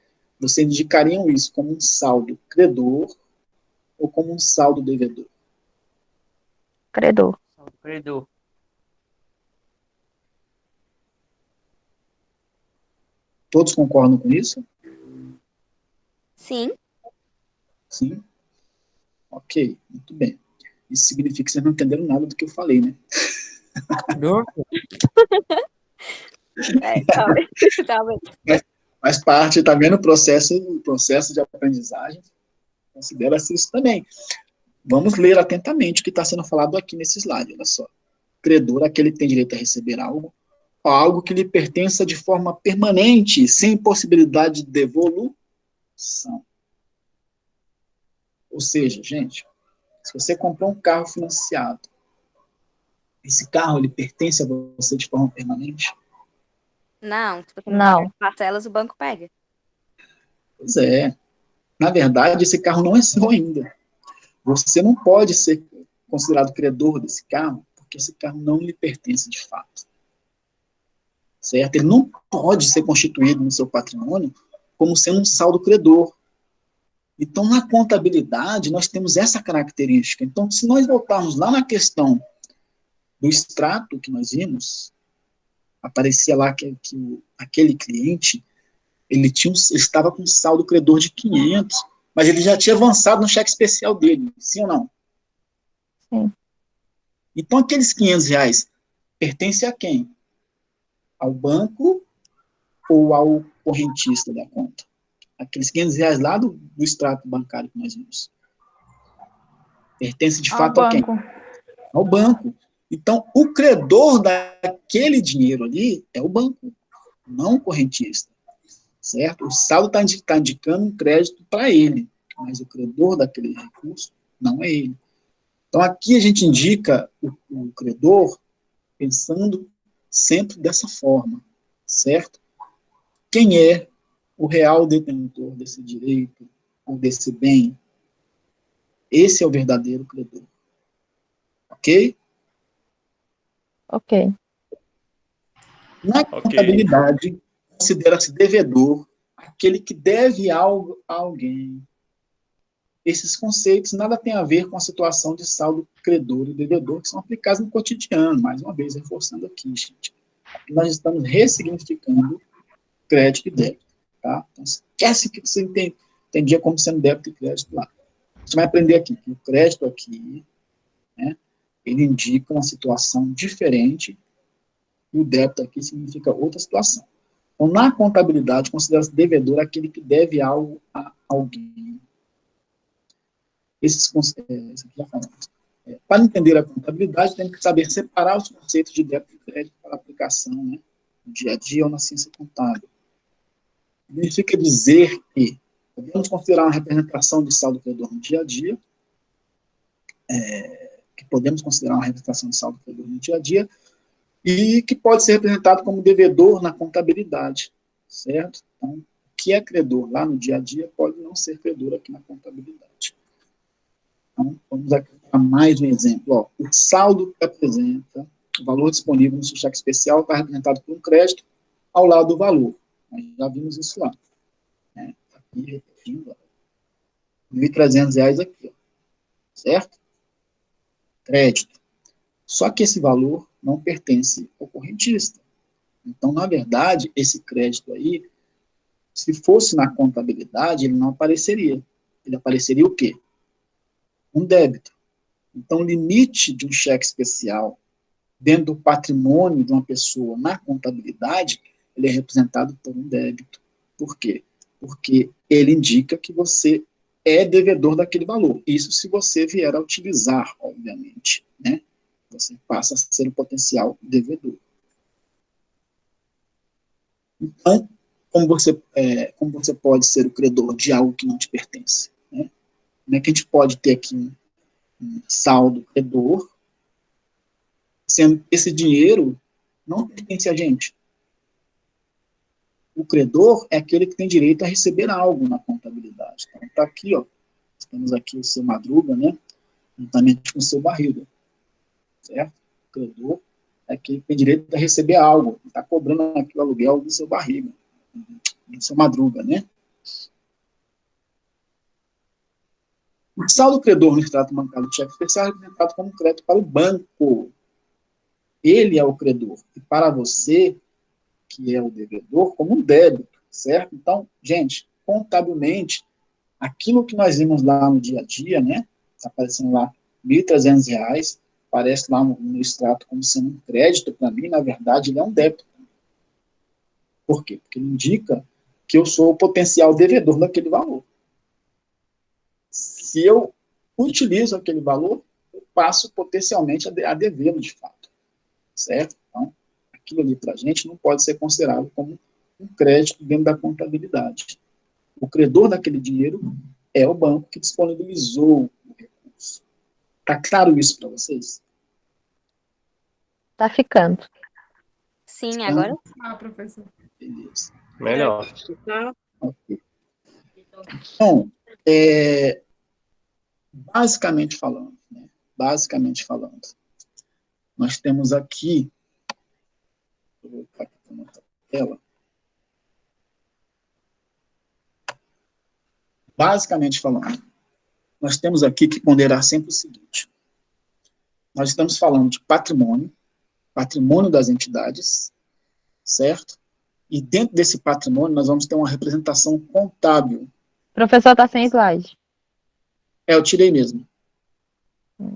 A: indicariam isso como um saldo credor ou como um saldo devedor?
C: Credor.
L: Credor.
A: Todos concordam com isso?
B: Sim.
A: Sim? Ok, muito bem. Isso significa que vocês não entenderam nada do que eu falei, né?
B: Talvez.
A: Faz parte também no processo de aprendizagem, considera-se isso também. Vamos ler atentamente o que está sendo falado aqui nesse slide, olha só. Credor, aquele que tem direito a receber algo que lhe pertença de forma permanente, sem possibilidade de devolução. Ou seja, gente, se você comprou um carro financiado, esse carro, ele pertence a você de forma permanente?
B: Não, se você
C: Não.
B: não pagar parcelas, o banco pega.
A: Pois é. Na verdade, esse carro não é seu ainda. Você não pode ser considerado credor desse carro, porque esse carro não lhe pertence de fato. Certo? Ele não pode ser constituído no seu patrimônio como sendo um saldo credor. Então, na contabilidade, nós temos essa característica. Então, se nós voltarmos lá na questão do extrato que nós vimos, aparecia lá que aquele cliente, ele estava com um saldo credor de 500, mas ele já tinha avançado no cheque especial dele, sim ou não?
C: Sim.
A: Então, aqueles R$500 pertencem a quem? Ao banco ou ao correntista da conta? Aqueles R$500 lá do extrato bancário que nós vimos. Pertence de fato a quem? Ao banco. Então, o credor daquele dinheiro ali é o banco, não o correntista. Certo? O saldo está indicando um crédito para ele, mas o credor daquele recurso não é ele. Então, aqui a gente indica o credor pensando sempre dessa forma, certo? Quem é o real detentor desse direito ou desse bem? Esse é o verdadeiro credor. Ok?
C: Ok.
A: Na contabilidade, considera-se devedor aquele que deve algo a alguém. Esses conceitos nada têm a ver com a situação de saldo credor e devedor, que são aplicados no cotidiano, mais uma vez, reforçando aqui, gente. Aqui nós estamos ressignificando crédito e débito. Tá? Então, esquece que você entendia como sendo débito e crédito lá. A gente vai aprender aqui que o crédito aqui, né, ele indica uma situação diferente, e o débito aqui significa outra situação. Então, na contabilidade, considera-se devedor aquele que deve algo a alguém. Esses conceitos, aqui já falamos. Para entender a contabilidade, temos que saber separar os conceitos de débito e crédito para aplicação, né, no dia a dia ou na ciência contábil. Significa dizer que podemos considerar uma representação de saldo credor no dia a dia, e que pode ser representado como devedor na contabilidade, certo? Então, o que é credor lá no dia a dia pode não ser credor aqui na contabilidade. Então, vamos aqui para mais um exemplo. Ó, o saldo que apresenta o valor disponível no seu cheque especial está representado por um crédito ao lado do valor. Nós já vimos isso lá. Né? Aqui, repetindo, R$1.300 aqui, ó, certo? Crédito. Só que esse valor não pertence ao correntista. Então, na verdade, esse crédito aí, se fosse na contabilidade, ele não apareceria. Ele apareceria o quê? Um débito. Então, o limite de um cheque especial dentro do patrimônio de uma pessoa na contabilidade, ele é representado por um débito. Por quê? Porque ele indica que você é devedor daquele valor. Isso se você vier a utilizar, obviamente, né? Você passa a ser o potencial devedor. Então, como você pode ser o credor de algo que não te pertence? Né? Como é que a gente pode ter aqui um saldo credor sendo que esse dinheiro não pertence a gente. O credor é aquele que tem direito a receber algo na contabilidade. Então, está aqui, ó, temos aqui o seu Madruga, né, juntamente com o seu Barriga, certo? O credor é aquele que tem direito a receber algo, está cobrando aqui o aluguel do seu Barriga, do seu Madruga, né? O saldo credor no extrato bancário de cheque especial é representado como crédito para o banco. Ele é o credor. E para você, que é o devedor, como um débito, certo? Então, gente, contabilmente, aquilo que nós vimos lá no dia a dia, né? Está aparecendo lá R$ 1.300, aparece lá no extrato como sendo um crédito para mim, na verdade, ele é um débito. Por quê? Porque ele indica que eu sou o potencial devedor daquele valor. Se eu utilizo aquele valor, eu passo potencialmente a devê-lo de fato. Certo? Então, aquilo ali para a gente não pode ser considerado como um crédito dentro da contabilidade. O credor daquele dinheiro é o banco que disponibilizou o recurso. Está claro isso para vocês?
C: Tá ficando.
L: Sim, agora.
M: Ah, professor.
A: Beleza.
N: Melhor.
A: Ok. Então, basicamente falando, né? Basicamente falando, nós temos aqui, vou colocar aqui na tela, basicamente falando, nós temos aqui que ponderar sempre o seguinte: nós estamos falando de patrimônio das entidades, certo? E dentro desse patrimônio nós vamos ter uma representação contábil.
C: O professor está sem slide.
A: Eu tirei mesmo.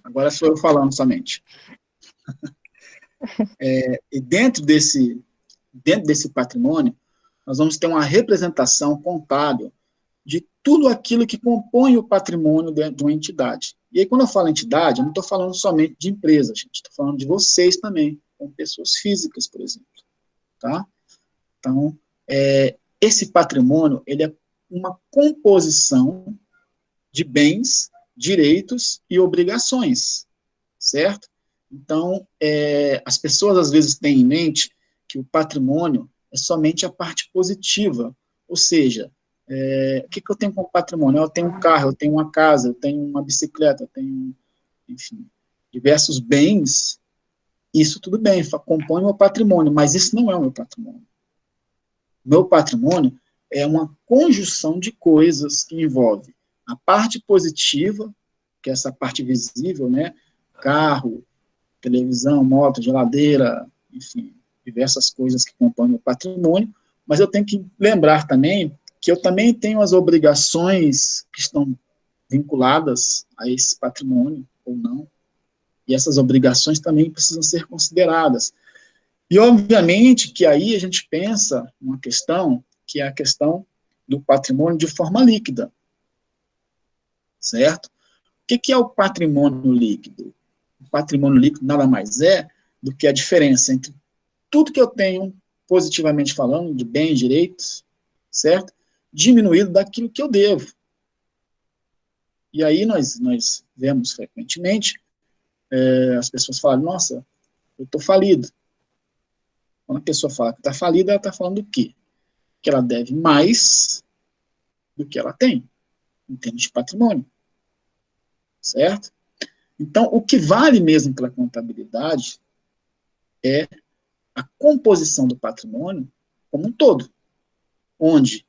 A: Agora sou eu falando somente. E dentro desse patrimônio, nós vamos ter uma representação contábil de tudo aquilo que compõe o patrimônio de uma entidade. E aí, quando eu falo entidade, eu não estou falando somente de empresas, gente, estou falando de vocês também, como pessoas físicas, por exemplo. Tá? Então, esse patrimônio, ele é uma composição de bens, direitos e obrigações, certo? Então, as pessoas às vezes têm em mente que o patrimônio é somente a parte positiva, ou seja, o que eu tenho como patrimônio? Eu tenho um carro, eu tenho uma casa, eu tenho uma bicicleta, eu tenho, enfim, diversos bens. Isso tudo bem, compõe o meu patrimônio, mas isso não é o meu patrimônio. Meu patrimônio é uma conjunção de coisas que envolve a parte positiva, que é essa parte visível, né? Carro, televisão, moto, geladeira, enfim, diversas coisas que compõem o patrimônio, mas eu tenho que lembrar também que eu também tenho as obrigações que estão vinculadas a esse patrimônio, ou não, e essas obrigações também precisam ser consideradas. E, obviamente, que aí a gente pensa uma questão, que é a questão do patrimônio de forma líquida, certo? O que é o patrimônio líquido? O patrimônio líquido nada mais é do que a diferença entre tudo que eu tenho, positivamente falando, de bens, direitos, certo? Diminuído daquilo que eu devo. E aí nós vemos frequentemente as pessoas falam, nossa, eu estou falido. Quando a pessoa fala que está falida, ela está falando do quê? Que ela deve mais do que ela tem, em termos de patrimônio. Certo? Então, o que vale mesmo pela contabilidade é a composição do patrimônio como um todo, onde,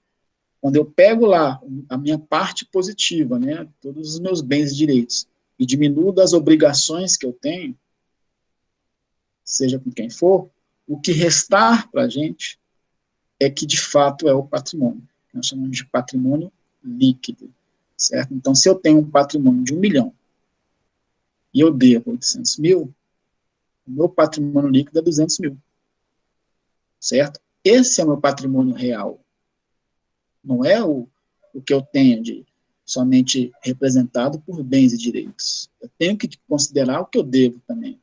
A: quando eu pego lá a minha parte positiva, né, todos os meus bens e direitos, e diminuo das obrigações que eu tenho, seja com quem for, o que restar para a gente é que, de fato, é o patrimônio. Nós chamamos de patrimônio líquido, certo? Então, se eu tenho um patrimônio de 1 milhão e eu devo 800 mil, o meu patrimônio líquido é 200 mil, certo? Esse é o meu patrimônio real. Não é o que eu tenho de somente representado por bens e direitos. Eu tenho que considerar o que eu devo também,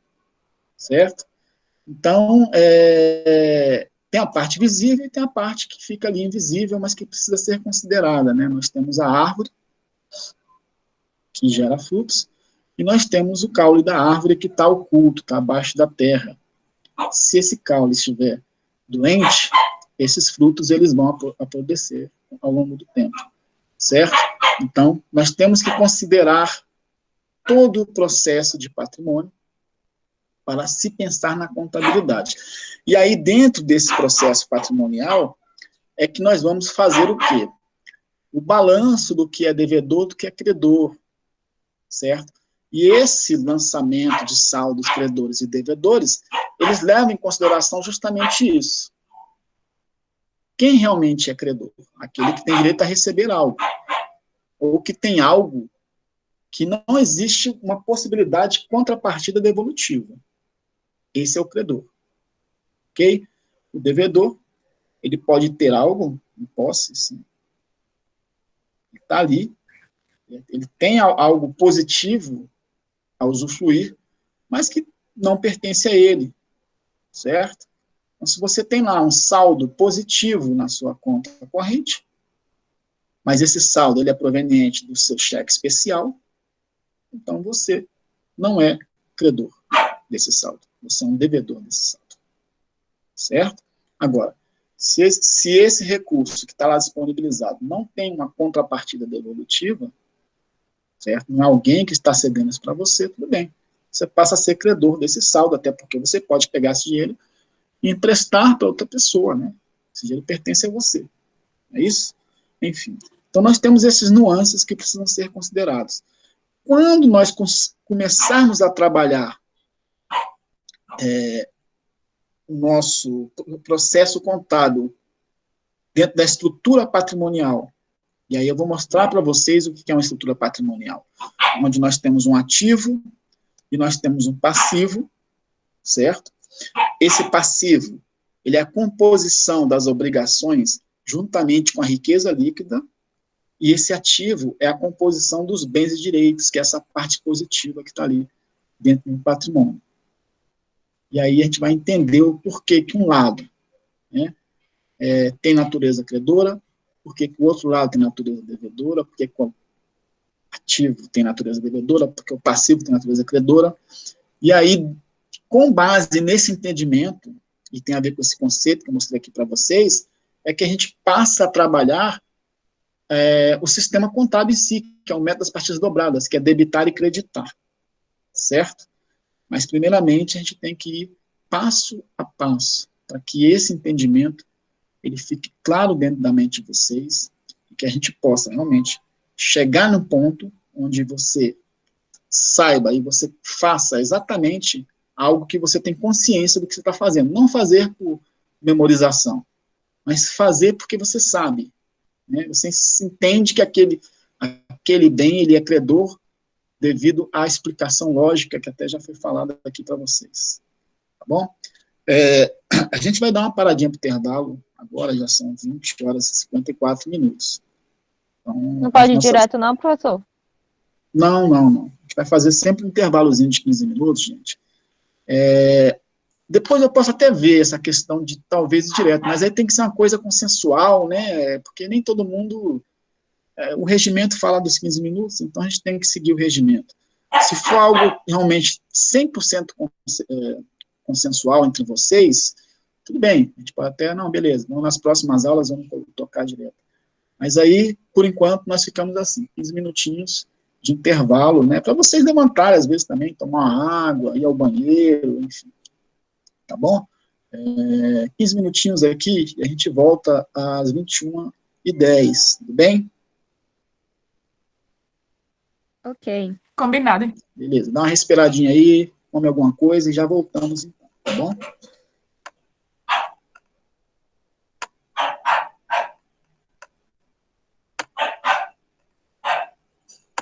A: certo? Então, tem a parte visível e tem a parte que fica ali invisível, mas que precisa ser considerada, né? Nós temos a árvore, que gera frutos, E nós temos o caule da árvore que está oculto, está abaixo da terra. Se esse caule estiver doente, esses frutos eles vão apodrecer ao longo do tempo, certo? Então, nós temos que considerar todo o processo de patrimônio para se pensar na contabilidade. E aí, dentro desse processo patrimonial, é que nós vamos fazer o quê? O balanço do que é devedor, do que é credor, certo? E esse lançamento de saldos, credores e devedores, eles levam em consideração justamente isso. Quem realmente é credor? Aquele que tem direito a receber algo, ou que tem algo que não existe uma possibilidade de contrapartida devolutiva. Esse é o credor. Ok? O devedor, ele pode ter algo em posse, sim. Ele está ali, ele tem algo positivo a usufruir, mas que não pertence a ele, certo? Então, se você tem lá um saldo positivo na sua conta corrente, mas esse saldo ele é proveniente do seu cheque especial, então você não é credor desse saldo, você é um devedor desse saldo, certo? Agora, se esse recurso que está lá disponibilizado não tem uma contrapartida devolutiva, certo? Não é alguém que está cedendo isso para você, tudo bem. Você passa a ser credor desse saldo, até porque você pode pegar esse dinheiro e emprestar para outra pessoa, né? Esse dinheiro pertence a você. É isso? Enfim. Então, nós temos esses nuances que precisam ser considerados. Quando nós começarmos a trabalhar o nosso processo contábil dentro da estrutura patrimonial, e aí eu vou mostrar para vocês o que é uma estrutura patrimonial, onde nós temos um ativo e nós temos um passivo, certo? Esse passivo, ele é a composição das obrigações juntamente com a riqueza líquida, e esse ativo é a composição dos bens e direitos, que é essa parte positiva que está ali dentro do patrimônio. E aí a gente vai entender o porquê que um lado, né, tem natureza credora, porque que o outro lado tem natureza devedora, porque que o ativo tem natureza devedora, porque o passivo tem natureza credora. E aí, com base nesse entendimento, e tem a ver com esse conceito que eu mostrei aqui para vocês, é que a gente passa a trabalhar o sistema contábil em si, que é o método das partidas dobradas, que é debitar e creditar, certo? Mas, primeiramente, a gente tem que ir passo a passo, para que esse entendimento ele fique claro dentro da mente de vocês, e que a gente possa realmente chegar no ponto onde você saiba e você faça exatamente algo que você tem consciência do que você está fazendo. Não fazer por memorização, mas fazer porque você sabe. Né? Você entende que aquele bem ele é credor devido à explicação lógica que até já foi falada aqui para vocês. Tá bom? A gente vai dar uma paradinha para o intervalo, agora já são 20 horas e 54 minutos. Então,
C: não pode ir direto não, professor?
A: Não. A gente vai fazer sempre um intervalozinho de 15 minutos, gente. Depois eu posso até ver essa questão de talvez ir direto, mas aí tem que ser uma coisa consensual, né? Porque nem todo mundo... o regimento fala dos 15 minutos, então a gente tem que seguir o regimento. Se for algo realmente 100% consensual entre vocês, tudo bem, a gente pode até, não, beleza, nas próximas aulas vamos tocar direto. Mas aí, por enquanto, nós ficamos assim, 15 minutinhos de intervalo, né, para vocês levantarem, às vezes também, tomar uma água, ir ao banheiro, enfim, tá bom? 15 minutinhos aqui, e a gente volta às 21h10, tudo bem?
L: Ok.
M: Combinado.
A: Beleza, dá uma respiradinha aí, come alguma coisa e já voltamos, então, tá bom?